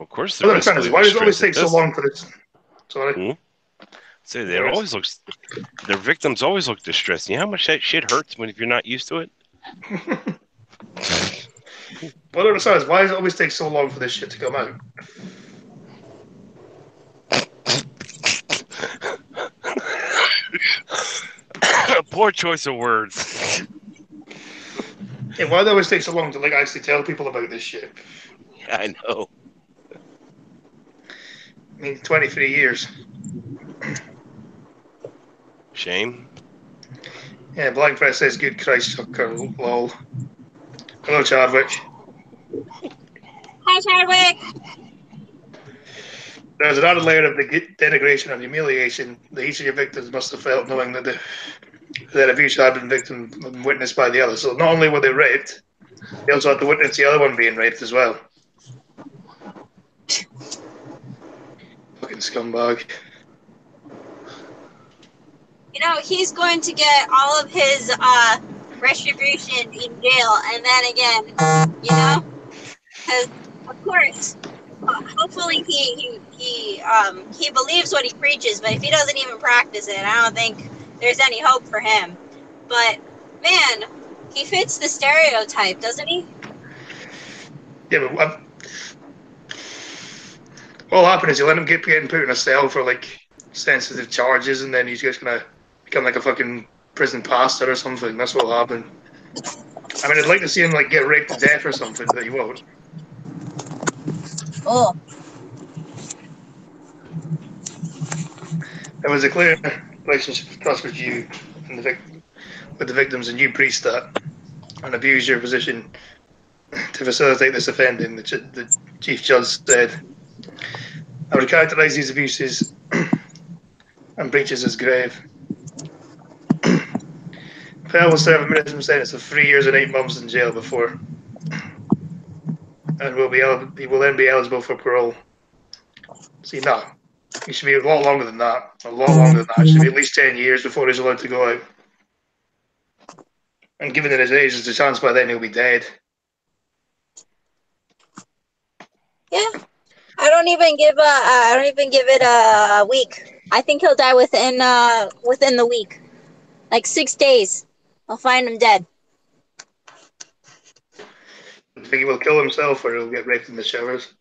Of course,
What I'm trying to say, why does it always take so long for this? Sorry.
So their victims always look distressed. You know how much that shit hurts if you're not used to it?
What I understand is why does it always take so long for this shit to come out?
Poor choice of words.
Yeah, why does it always take so long to actually tell people about this shit?
Yeah, I know.
I mean, 23 years.
Shame.
Yeah, Blind Press says good Christ sucker, lol. Hello, Chadwick.
Hi, Chadwick.
There's an added layer of the denigration and humiliation that each of your victims must have felt knowing that that abuse had been witnessed by the other. So not only were they raped, they also had to witness the other one being raped as well. Fucking scumbag.
You know, he's going to get all of his retribution in jail, and then again, you know, because of course, hopefully he believes what he preaches, but if he doesn't even practice it, I don't think there's any hope for him. But man, he fits the stereotype, doesn't he?
Yeah, but what'll happen is you let him get put in a cell for sensitive charges, and then he's just gonna become like a fucking prison pastor or something. That's what'll happen. I mean, I'd like to see him get raped to death or something, but he won't.
Oh.
There was a clear relationship of trust with you and with the victims, and you breached that and abused your position to facilitate this offending. The chief judge said, "I would characterise these abuses and breaches as grave." Pell will serve a minimum sentence of 3 years and 8 months in jail and he will then be eligible for parole. See, no, he should be a lot longer than that. A lot longer than that. It should be at least 10 years before he's allowed to go out. And given that his age, there's a chance by then he'll be dead.
Yeah, I don't even give it a week. I think he'll die within the week, like 6 days. I'll find him dead.
Do you think he will kill himself or he'll get raped in the showers?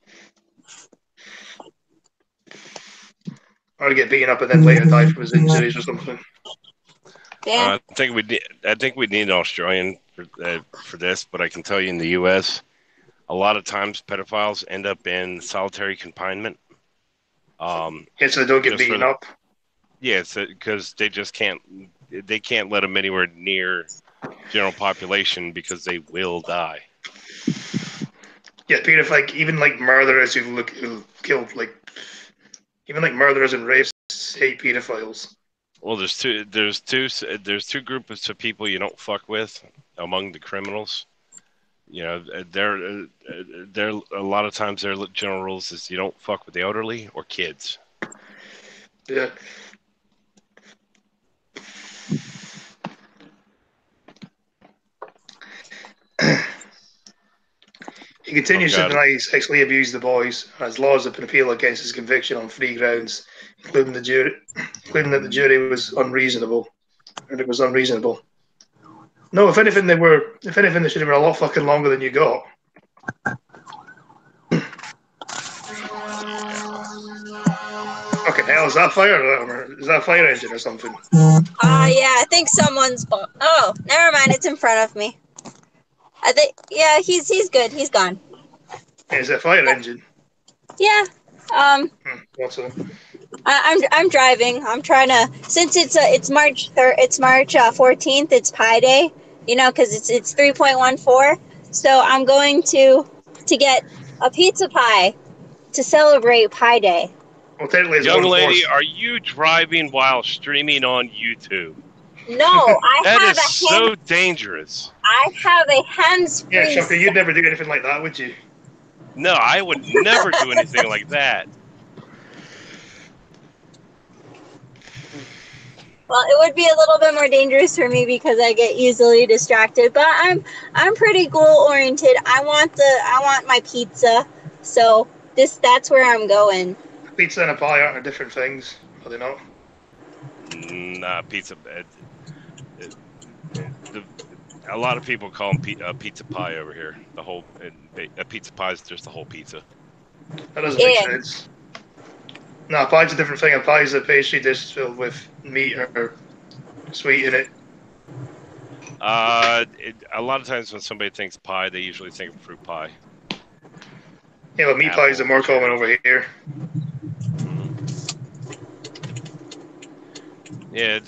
Or get beaten up and then later die from his injuries or something.
Yeah.
I think we need an Australian for this, but I can tell you in the U.S., a lot of times pedophiles end up in solitary confinement.
So they don't get beaten up.
Yeah, because they just can't. They can't let them anywhere near general population because they will die.
Yeah, Peter, even murderers who kill even murderers and rapists hate pedophiles.
Well, there's two groups of people you don't fuck with among the criminals. You know, they're a lot of times their general rules is you don't fuck with the elderly or kids.
Yeah. He continues to
God.
deny he sexually abused the boys, and has laws that can appeal against his conviction on 3 grounds, including that the jury was unreasonable, and it was unreasonable. No, if anything, they should have been a lot fucking longer than you got. Fucking hell, is that fire alarm? Is that a fire engine or something?
Yeah, I think someone's. Oh, never mind. It's in front of me. I think. Yeah, he's good. He's gone.
Is it a fire engine?
Yeah.
What's up?
I'm driving. I'm trying to, since it's March 14th. It's Pi Day. You know, because it's 3.14. So I'm going to get a pizza pie to celebrate Pi Day.
Well, technically, it's
Young
1/4.
lady, are you driving while streaming on YouTube?
No,
That is so dangerous.
I have a hands-free.
Yeah, Chucker, you'd never do anything like that, would you?
No, I would never do anything like that.
Well, it would be a little bit more dangerous for me because I get easily distracted. But I'm pretty goal oriented. I want my pizza, so that's where I'm going.
Pizza and a pie aren't different things, are they not?
Nah, pizza. A lot of people call them pizza pie over here. A pizza pie is just the whole pizza.
That doesn't make sense. No, pie's a different thing. A pie is a pastry dish filled with meat or sweet in it.
A lot of times when somebody thinks pie, they usually think of fruit pie.
Yeah, but meat pies are more common over here.
Yeah,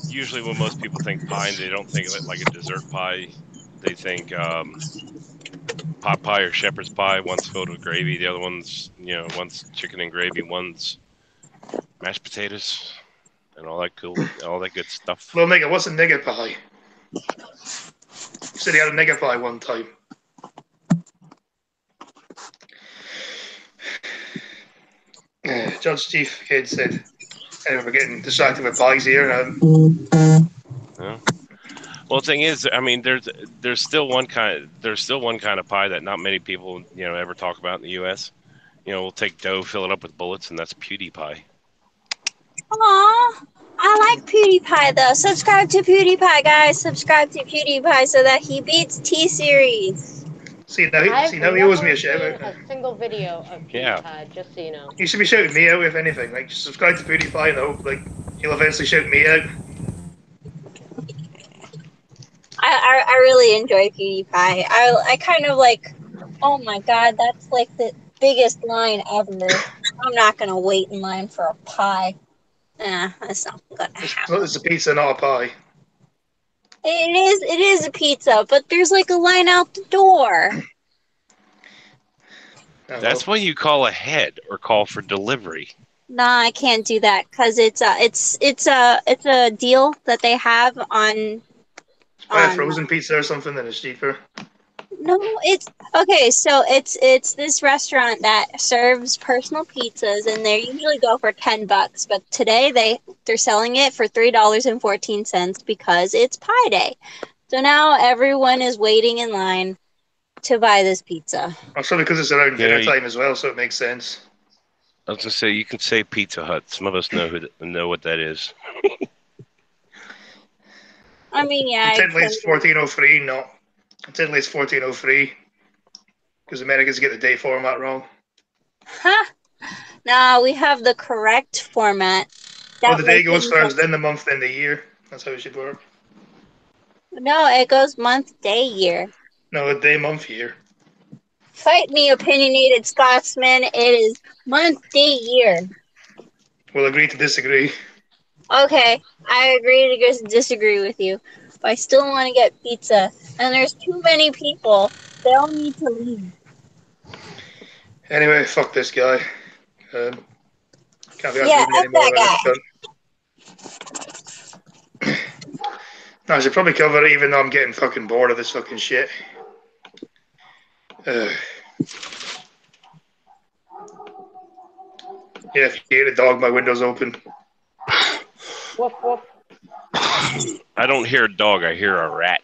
usually when most people think pie, they don't think of it like a dessert pie. They think pot pie or shepherd's pie. One's filled with gravy, the other one's one's chicken and gravy, one's mashed potatoes, and all that good stuff.
Well, nigga, what's a nigger pie? You said he had a nigger pie one time. Judge Chief Kid said, "We're getting distracted with pies here."
Yeah. Well, the thing is, I mean, there's still one kind of pie that not many people ever talk about in the U.S. We'll take dough, fill it up with bullets, and that's PewDiePie.
Aw, I like PewDiePie though. Subscribe to PewDiePie, guys. Subscribe to PewDiePie so that he beats T-Series.
See now he owes me a shout out.
A single video of PewDiePie, just so you know.
You should be shouting me out if anything. Like, just subscribe to PewDiePie and hope he'll eventually shout me out.
I really enjoy PewDiePie. I kind of like, oh my god, that's like the biggest line ever. I'm not gonna wait in line for a pie. That's not gonna happen.
It's a pizza, not a pie.
It is a pizza, but there's like a line out the door.
That's when you call ahead or call for delivery.
Nah, I can't do that because it's a deal that they have on.
Buy a frozen pizza or something, then it's cheaper.
No, it's okay. So it's this restaurant that serves personal pizzas, and they usually go for $10. But today they're selling it for $3.14 because it's Pi Day. So now everyone is waiting in line to buy this pizza.
Also because it's around dinner time as well, so it makes sense.
I was gonna say you can say Pizza Hut. Some of us know what that is.
I mean, yeah.
Technically, it's 1403, not. Technically, it's 1403 because Americans get the day format wrong.
Huh? No, we have the correct format.
Well, the day goes first, then the month, then the year. That's how it should work.
No, it goes month, day, year.
No, day, month, year.
Fight me, opinionated Scotsman. It is month, day, year.
We'll agree to disagree.
Okay, I agree to disagree with you, but I still want to get pizza. And there's too many people. They all need to leave.
Anyway, fuck this guy. Can't be
yeah,
asking anymore about it. No, I should probably cover it, even though I'm getting fucking bored of this fucking shit. Yeah, if you hear a dog, my window's open.
Woof, woof.
I don't hear a dog, I hear a rat.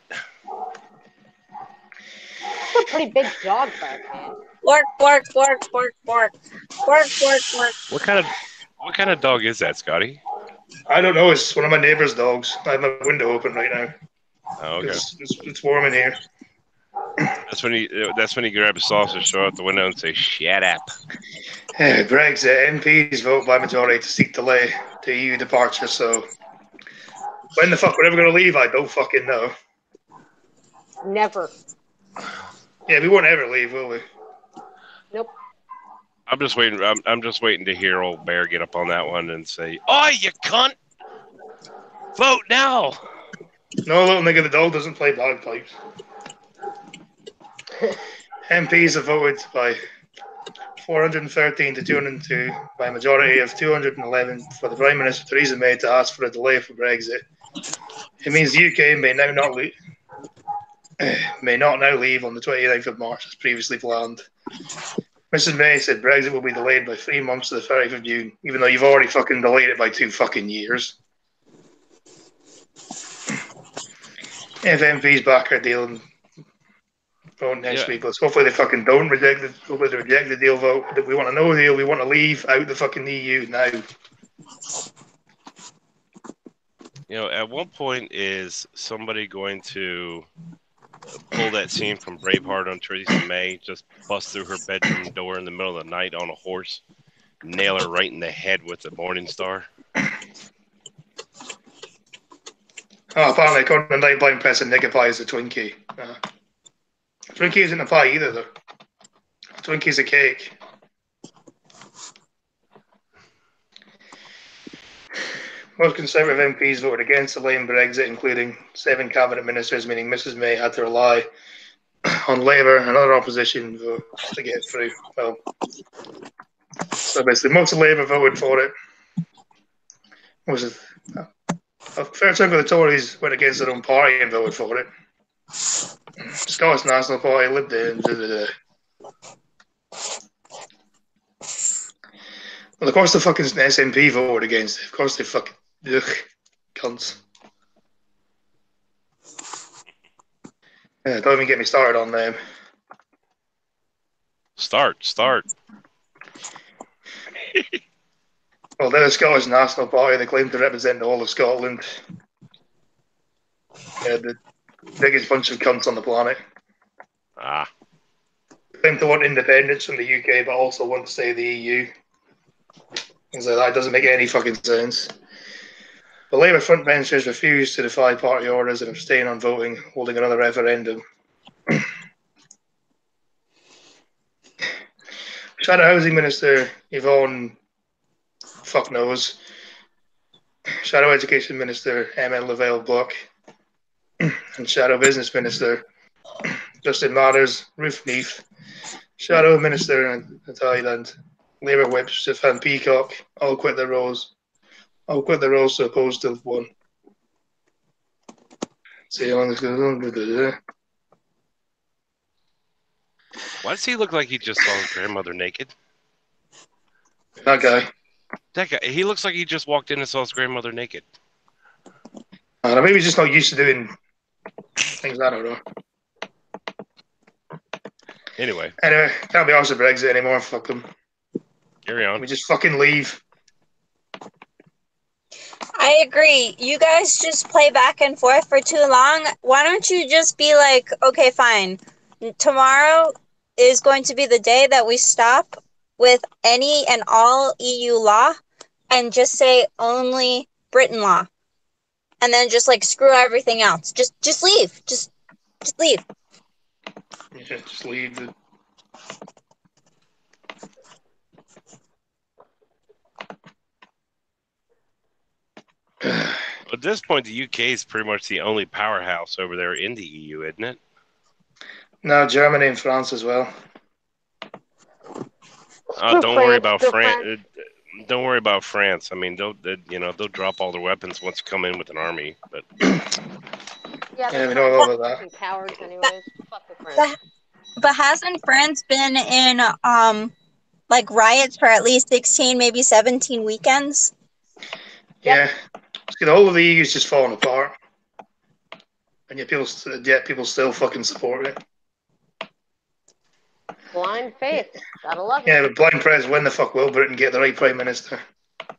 pretty big dog bark, man.
Bork, bork, bork, bork, bork. Bork, bork, bork.
What kind of dog is that, Scotty?
I don't know. It's one of my neighbour's dogs. I have my window open right now.
Oh, okay.
It's warm in here.
That's when you grab a sausage, throw out the window, and say, "Shut up."
Brexit MPs vote by majority to seek delay to EU departure. So when the fuck we're ever going to leave, I don't fucking know.
Never.
Yeah, we won't ever leave, will we?
Nope.
I'm just waiting. I'm just waiting to hear old Bear get up on that one and say, "Oh, you cunt! Vote now!"
No, little nigga, the dog doesn't play bagpipes. MPs have voted by 413 to 202 by a majority of 211 for the Prime Minister Theresa May to ask for a delay for Brexit. It means the UK may not now leave on the 29th of March as previously planned. Mrs May said Brexit will be delayed by 3 months to the 30th of June, even though you've already fucking delayed it by 2 fucking years. If MPs back our deal and vote next week, let's hopefully they fucking don't reject the deal vote. We want a no deal, we want to leave out the fucking EU now.
At what point is somebody going to pull that scene from Braveheart on Theresa May, just bust through her bedroom door in the middle of the night on a horse, nail her right in the head with the Morning Star?
Oh, apparently, according to Nightblind Press, a nigga pie is a Twinkie. Twinkie isn't a pie either, though. A Twinkie's a cake. Most Conservative MPs voted against delaying Brexit, including 7 cabinet ministers, meaning Mrs May had to rely on Labour and other opposition votes to get through. Well, so basically, most of Labour voted for it. A fair chunk of the Tories went against their own party and voted for it. Scottish National Party, Lib Dem. Well, of course the fucking SNP voted against it. Of course they fucking cunts. Don't even get me started on them.
Start.
Well, they're the Scottish National Party. They claim to represent the whole of Scotland. The biggest bunch of cunts on the planet. They claim to want independence from the UK, but also want to stay in the EU. Things like that doesn't make any fucking sense. The Labour frontbenchers refused to defy party orders and abstain on voting, holding another referendum. Shadow Housing Minister Yvonne fuck knows. Shadow Education Minister MN Lavelle Buck and Shadow Business Minister Justin Matters, Ruth Neath, Shadow Minister in Thailand, Labour Whip Stefan Peacock all quit their roles. All quit their roles to oppose to one. See how long this goes on.
Why does he look like he just saw his grandmother naked?
That guy.
That guy. He looks like he just walked in and saw his grandmother naked.
Maybe he's just not used to doing things I don't know.
Anyway,
can't be arsed with Brexit anymore. Fuck them.
Carry on.
We just fucking leave.
I agree. You guys just play back and forth for too long. Why don't you just be like, okay, fine. Tomorrow is going to be the day that we stop with any and all EU law and just say only Britain law. And then just like screw everything else. Just leave. Just leave.
Yeah, just leave.
At this point, the UK is pretty much the only powerhouse over there in the EU, isn't it?
No, Germany and France as well.
Don't worry about France. Don't worry about France. I mean, they'll drop all their weapons once you come in with an army. But
yeah,
we know all of that.
Cowards, anyways. Fuck the French.
But hasn't France been in like riots for at least 16, maybe 17 weekends?
Yeah. See, the whole of the EU is just falling apart. And yet people still fucking support it.
Blind faith. Gotta love it.
Yeah, but blind press when the fuck will Britain get the right prime minister?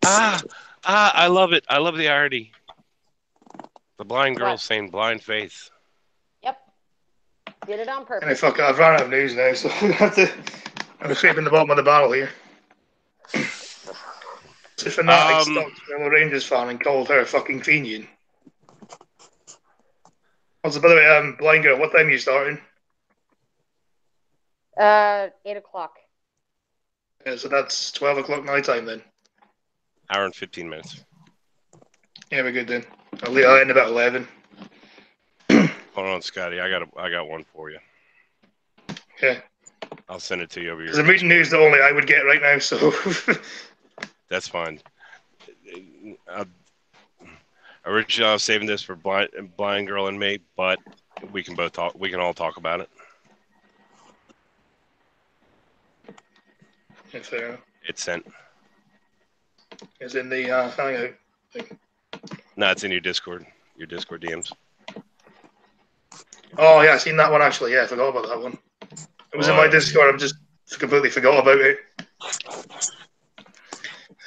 I love it. I love the irony. The blind girl
What?
saying blind faith.
Yep. Did it on purpose.
And fuck it, I've run out of news now, so I'm scraping the bottom of the barrel here. So fanatic stalked a fellow Rangers fan and called her fucking fiend. Also, by the way, blind girl, what time are you starting?
8 o'clock.
Yeah, so that's 12 o'clock my time then.
Hour and 15 minutes.
Yeah, we're good then. I'll end about 11.
Hold on, Scotty. I got one for you.
Yeah.
I'll send it to you over your.
Because I'm reading news that only I would get right now, so.
That's fine. Originally, I was saving this for blind girl and me, but we can both talk. We can all talk about it.
Yeah, fair enough.
It's sent.
It's in the hangout.
No, it's in your Discord DMs.
Oh yeah, I seen that one actually. Yeah, I forgot about that one. It was in my Discord. I've just completely forgot about it.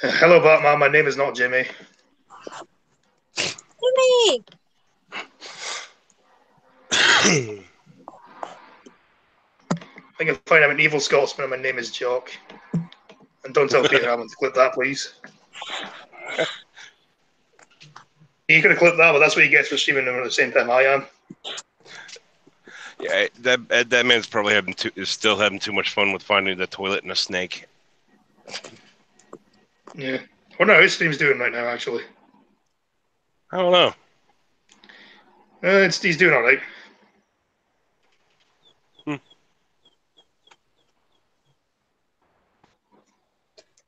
Hello, Batman. My name is not Jimmy.
Jimmy!
I think I find I'm an evil Scotsman and my name is Jock. And don't tell Peter Hammond to clip that, please. You could have clipped that, but that's what he gets for streaming them at the same time I am.
Yeah, that man's probably still having too much fun with finding the toilet and a snake.
Yeah. I wonder how his stream's doing right now, actually.
I don't know.
He's doing all right.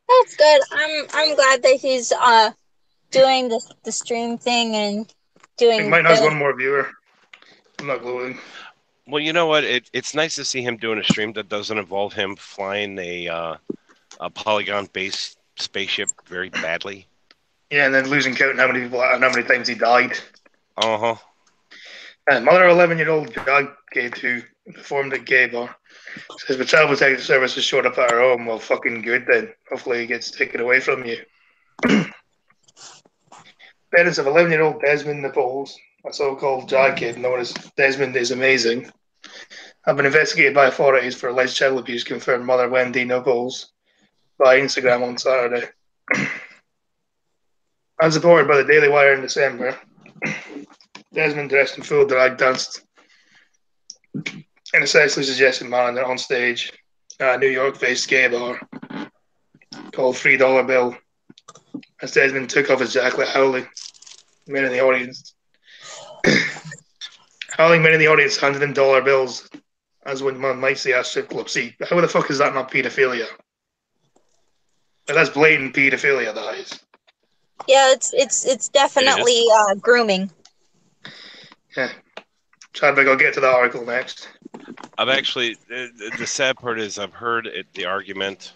That's good. I'm glad that he's doing the stream thing and doing.
He might has one more viewer. I'm not gloating.
Well, you know what? It's nice to see him doing a stream that doesn't involve him flying a polygon-based spaceship very badly.
Yeah, and then losing count on how many people and how many times he died.
Uh-huh.
Mother 11-year-old drag kid who performed at gay bar says the child protective services showed up at her home. Well, fucking good then. Hopefully he gets taken away from you. Parents of 11-year-old Desmond Nichols, a so-called drag kid known as Desmond is Amazing, have been investigated by authorities for alleged child abuse, confirmed mother Wendy Nichols by Instagram on Saturday. As reported by the Daily Wire in December, Desmond, dressed in full drag, danced in a sexually suggestive manner on stage at a New York-based gay bar called $3 Bill. As Desmond took off his jacket, howling, many in the audience handed him dollar bills, as when one might see at strip club. See, how the fuck is that not paedophilia? That's blatant paedophilia, that is.
Yeah, it's definitely grooming.
Yeah. Chadwick, I'll get to that article next.
I've actually, the sad part is I've heard the argument,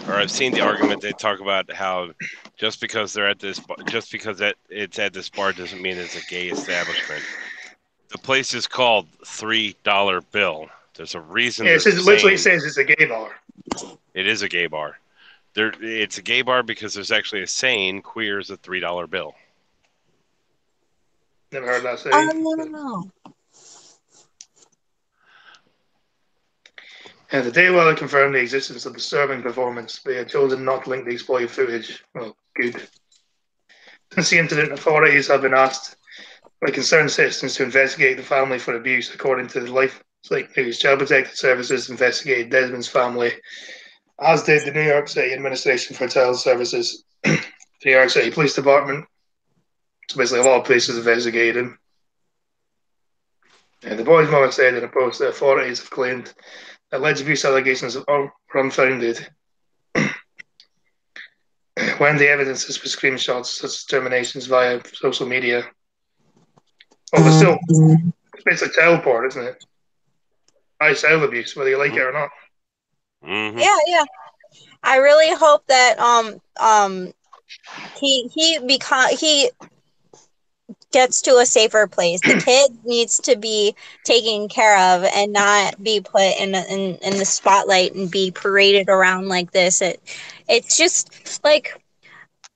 or I've seen the argument. They talk about how just because they're at this, it's at this bar doesn't mean it's a gay establishment. The place is called $3 Bill. There's a reason.
Yeah, it literally says it's a gay bar.
It is a gay bar. It's a gay bar because there's actually a saying, queer is a $3 bill.
Never heard that saying.
No.
And the Daily Wire confirmed the existence of disturbing performance, but had chosen not to link the exploited footage. Well, good. Since the incident, authorities have been asked by concerned citizens to investigate the family for abuse. According to the Life Site News, Child Protective Services investigated Desmond's family, as did the New York City Administration for Child Services, the New York City Police Department. So basically, a lot of places investigated him. And the boy's mother said in a post that authorities have claimed alleged abuse allegations are unfounded. When the evidence is with screenshots such as terminations via social media. Well, but still, it's basically child porn, isn't it? Child abuse, whether you like it or not.
Mm-hmm.
Yeah. I really hope that he gets to a safer place. The kid needs to be taken care of and not be put in the spotlight and be paraded around like this. It's just like,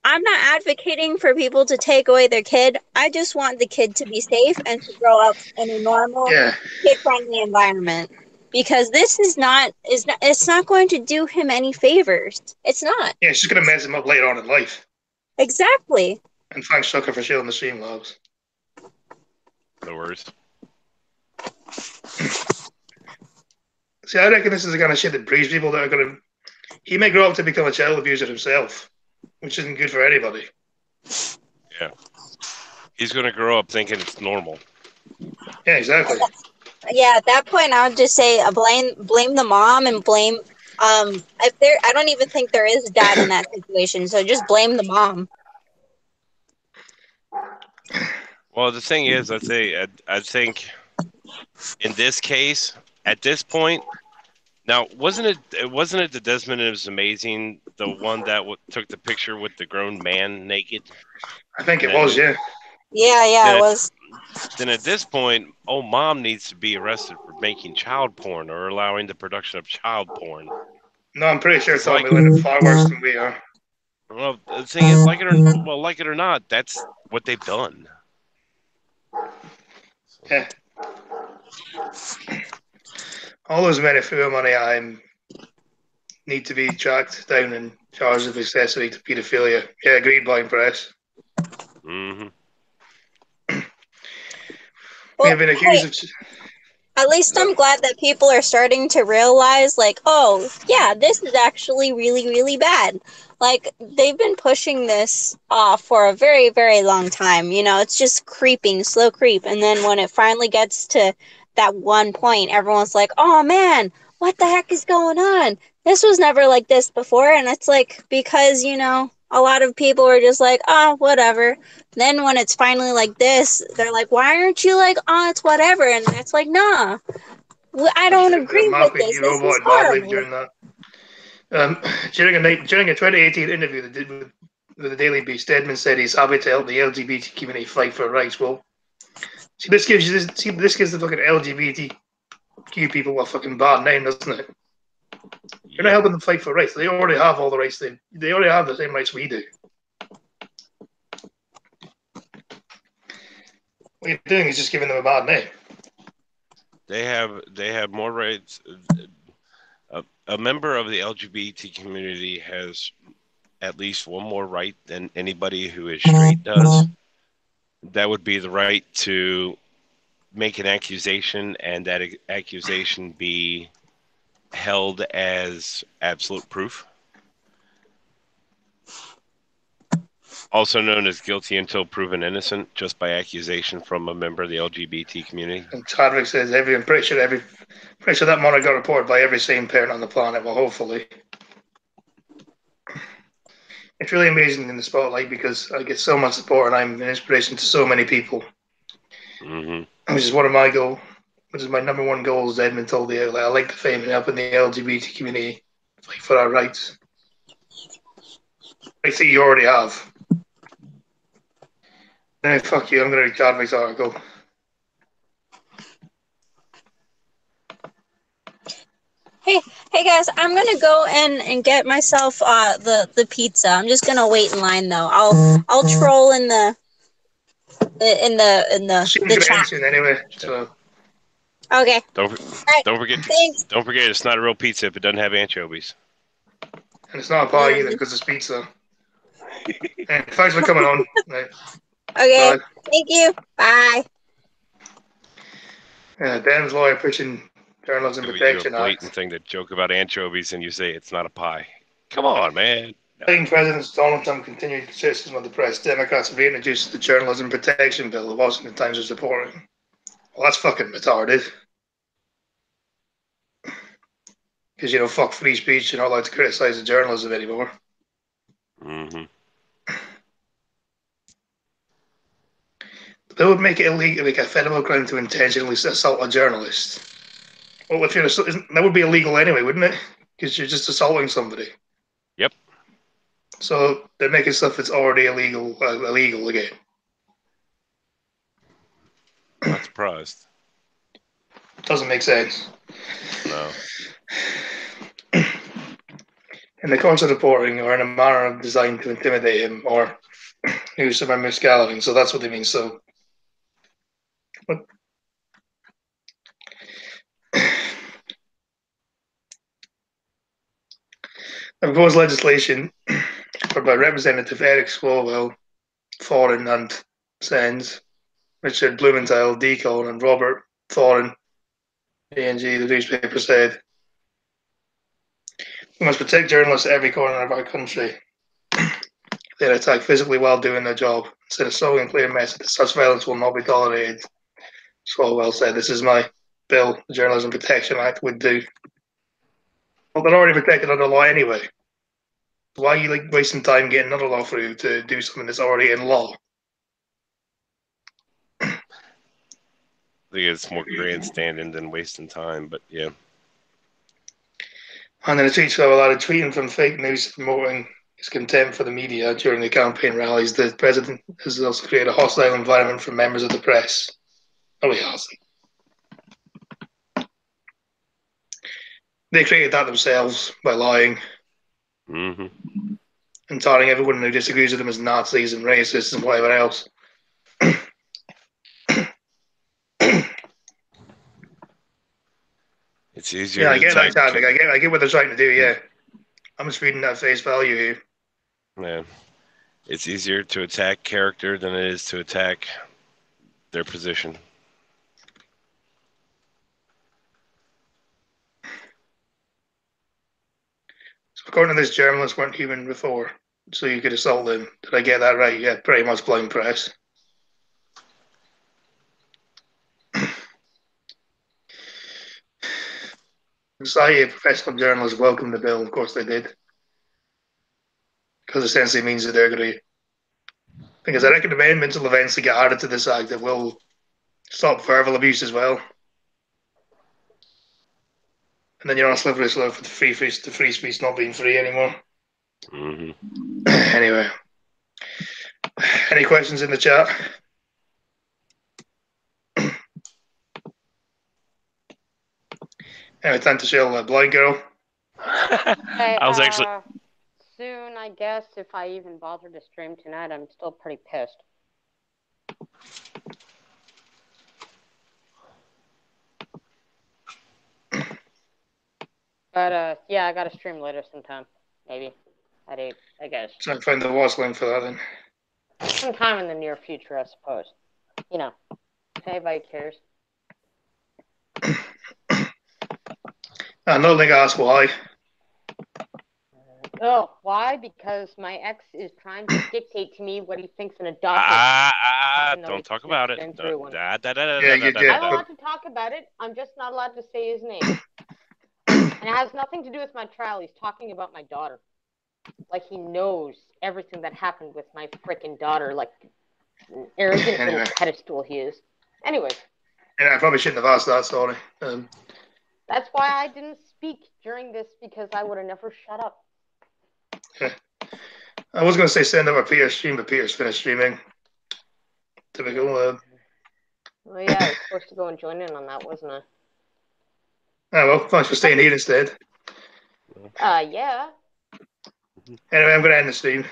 I'm not advocating for people to take away their kid. I just want the kid to be safe and to grow up in a normal,
Yeah,
kid-friendly environment. Because this is not it's not going to do him any favors. It's not.
yeah, it's just gonna mess him up later on in life.
Exactly.
And thanks, Sucker, for shielding the Streamlabs.
No worries.
See, I reckon this is the kind of shit that breeds people that are gonna. He may grow up to become a child abuser himself, which isn't good for anybody.
Yeah. He's going to grow up thinking it's normal.
Yeah, exactly.
Yeah, at that point, I would just say blame the mom and blame if there. I don't even think there is a dad in that situation, so just blame the mom.
Well, the thing is, I think in this case, at this point, now wasn't it the Desmond is Amazing, the one that took the picture with the grown man naked?
I think it was, yeah.
Yeah, it was.
Then at this point, mom needs to be arrested for making child porn or allowing the production of child porn.
No, I'm pretty sure
It's
Tommy
like-
went far worse than we are.
Well, the thing is, like it or not, that's what they've done.
Yeah. All those men who money need to be tracked down and charged with accessory to paedophilia. Yeah, agreed, Blind Press.
Mm-hmm.
We have been accused of.
At least I'm glad that people are starting to realize, like, oh, yeah, this is actually really, really bad. Like, they've been pushing this off for a very, very long time. You know, it's just creeping, slow creep. And then when it finally gets to that one point, everyone's like, oh, man, what the heck is going on? This was never like this before. And it's like, because, you know, a lot of people are just like, oh, whatever. Then when it's finally like this, they're like, why aren't you like, oh, it's whatever? And it's like, nah, I don't agree with this. This is horrible.
During that. During a 2018 interview that did with the Daily Beast, Stedman said he's happy to help the LGBT community fight for rights. Well, this gives the fucking LGBTQ people a fucking bad name, doesn't it? You're not helping them fight for rights. They already have all the rights. They already have the same rights we do. What you're doing is just giving them a bad name.
They have more rights. A member of the LGBT community has at least one more right than anybody who is straight does. That would be the right to make an accusation and that accusation be held as absolute proof. Also known as guilty until proven innocent, just by accusation from a member of the LGBT community.
And Chadwick says, I'm pretty sure that monitor got reported by every sane parent on the planet. Well, hopefully. It's really amazing in the spotlight because I get so much support and I'm an inspiration to so many people.
Mm-hmm.
Which is one of my goals. Which is my number one goal, as Edmund told you. I like the fame and helping the LGBT community fight for our rights. I think you already have. Then fuck you, I'm going to read Chadwick's article.
Hey guys, I'm gonna go and get myself the pizza. I'm just gonna wait in line though. I'll troll in the chat
anyway. So
okay.
Don't forget.
Thanks.
Don't forget, it's not a real pizza if it doesn't have anchovies.
And it's not a pie either because it's pizza. And thanks for coming on. Right.
Okay.
Bye.
Thank you. Bye.
Dan's lawyer pushing Journalism Protection
Act. Blatant thing to joke about anchovies and you say it's not a pie. Come on, man.
President Donald Trump continued criticism of the press. Democrats have reintroduced the Journalism Protection Bill. The Washington Times is reporting. Well, that's fucking retarded. Because, fuck free speech. You're not allowed to criticize the journalism anymore.
Mm-hmm.
The bill would make it illegal, like a federal crime to intentionally assault a journalist. Well, that would be illegal anyway, wouldn't it? Because you're just assaulting somebody.
Yep.
So they're making stuff that's already illegal again.
surprised.
Doesn't make sense.
No.
In the course of reporting, or in a manner designed to intimidate him, or use some misgalloping. So that's what they mean. So, what? The proposed legislation by Representative Eric Swalwell, Foreign and Sens, Richard Blumenthal, Deacon, and Robert Thorin, ANG, the newspaper said, we must protect journalists at every corner of our country. They are attacked physically while doing their job. Send a strong and clear message that such violence will not be tolerated. Swalwell said, this is my bill, the Journalism Protection Act would do. Well, they're already protected under law anyway. Why are you wasting time getting another law through to do something that's already in law?
I think it's more grandstanding than wasting time, but yeah.
And then a tweet show a lot of tweeting from fake news promoting his contempt for the media during the campaign rallies. The president has also created a hostile environment for members of the press. Oh, he has. They created that themselves by lying and tarring everyone who disagrees with them as Nazis and racists and whatever else.
It's easier.
Yeah, I get that topic. I get what they're trying to do. Yeah, I'm just reading that face value here.
Yeah, it's easier to attack character than it is to attack their position.
So according to this, journalists weren't human before, so you could assault them. Did I get that right? Yeah, pretty much blind press. The Society of Professional Journalists welcomed the bill. Of course they did. Because essentially means that they're going to... Because I reckon the amendments will eventually get added to this act that will stop verbal abuse as well. And then you're on a slippery slope for the free speech not being free anymore. Anyway. Any questions in the chat? Anyway, time to show Blind Girl.
I was actually...
Soon, I guess, if I even bother to stream tonight, I'm still pretty pissed. But, yeah, I gotta stream later sometime. Maybe. At 8, I guess.
Try and find the watch link for that then.
Sometime in the near future, I suppose. You know, if anybody cares.
Another thing I asked why.
Oh, why? Because my ex is trying to dictate to me what he thinks an adopted.
Don't talk about it.
I'm allowed to talk about it. I'm just not allowed to say his name. And it has nothing to do with my trial. He's talking about my daughter. Like he knows everything that happened with my freaking daughter. Like an arrogant little pedestal he is. Anyways.
Yeah, I probably shouldn't have asked that, sorry.
That's why I didn't speak during this, because I would have never shut up.
I was going to say send over Peter's stream, but Peter's finished streaming. Typical.
Well, yeah, I was supposed to go and join in on that, wasn't I?
Oh, well, thanks for staying here instead.
Yeah.
Anyway, I'm going to end the stream.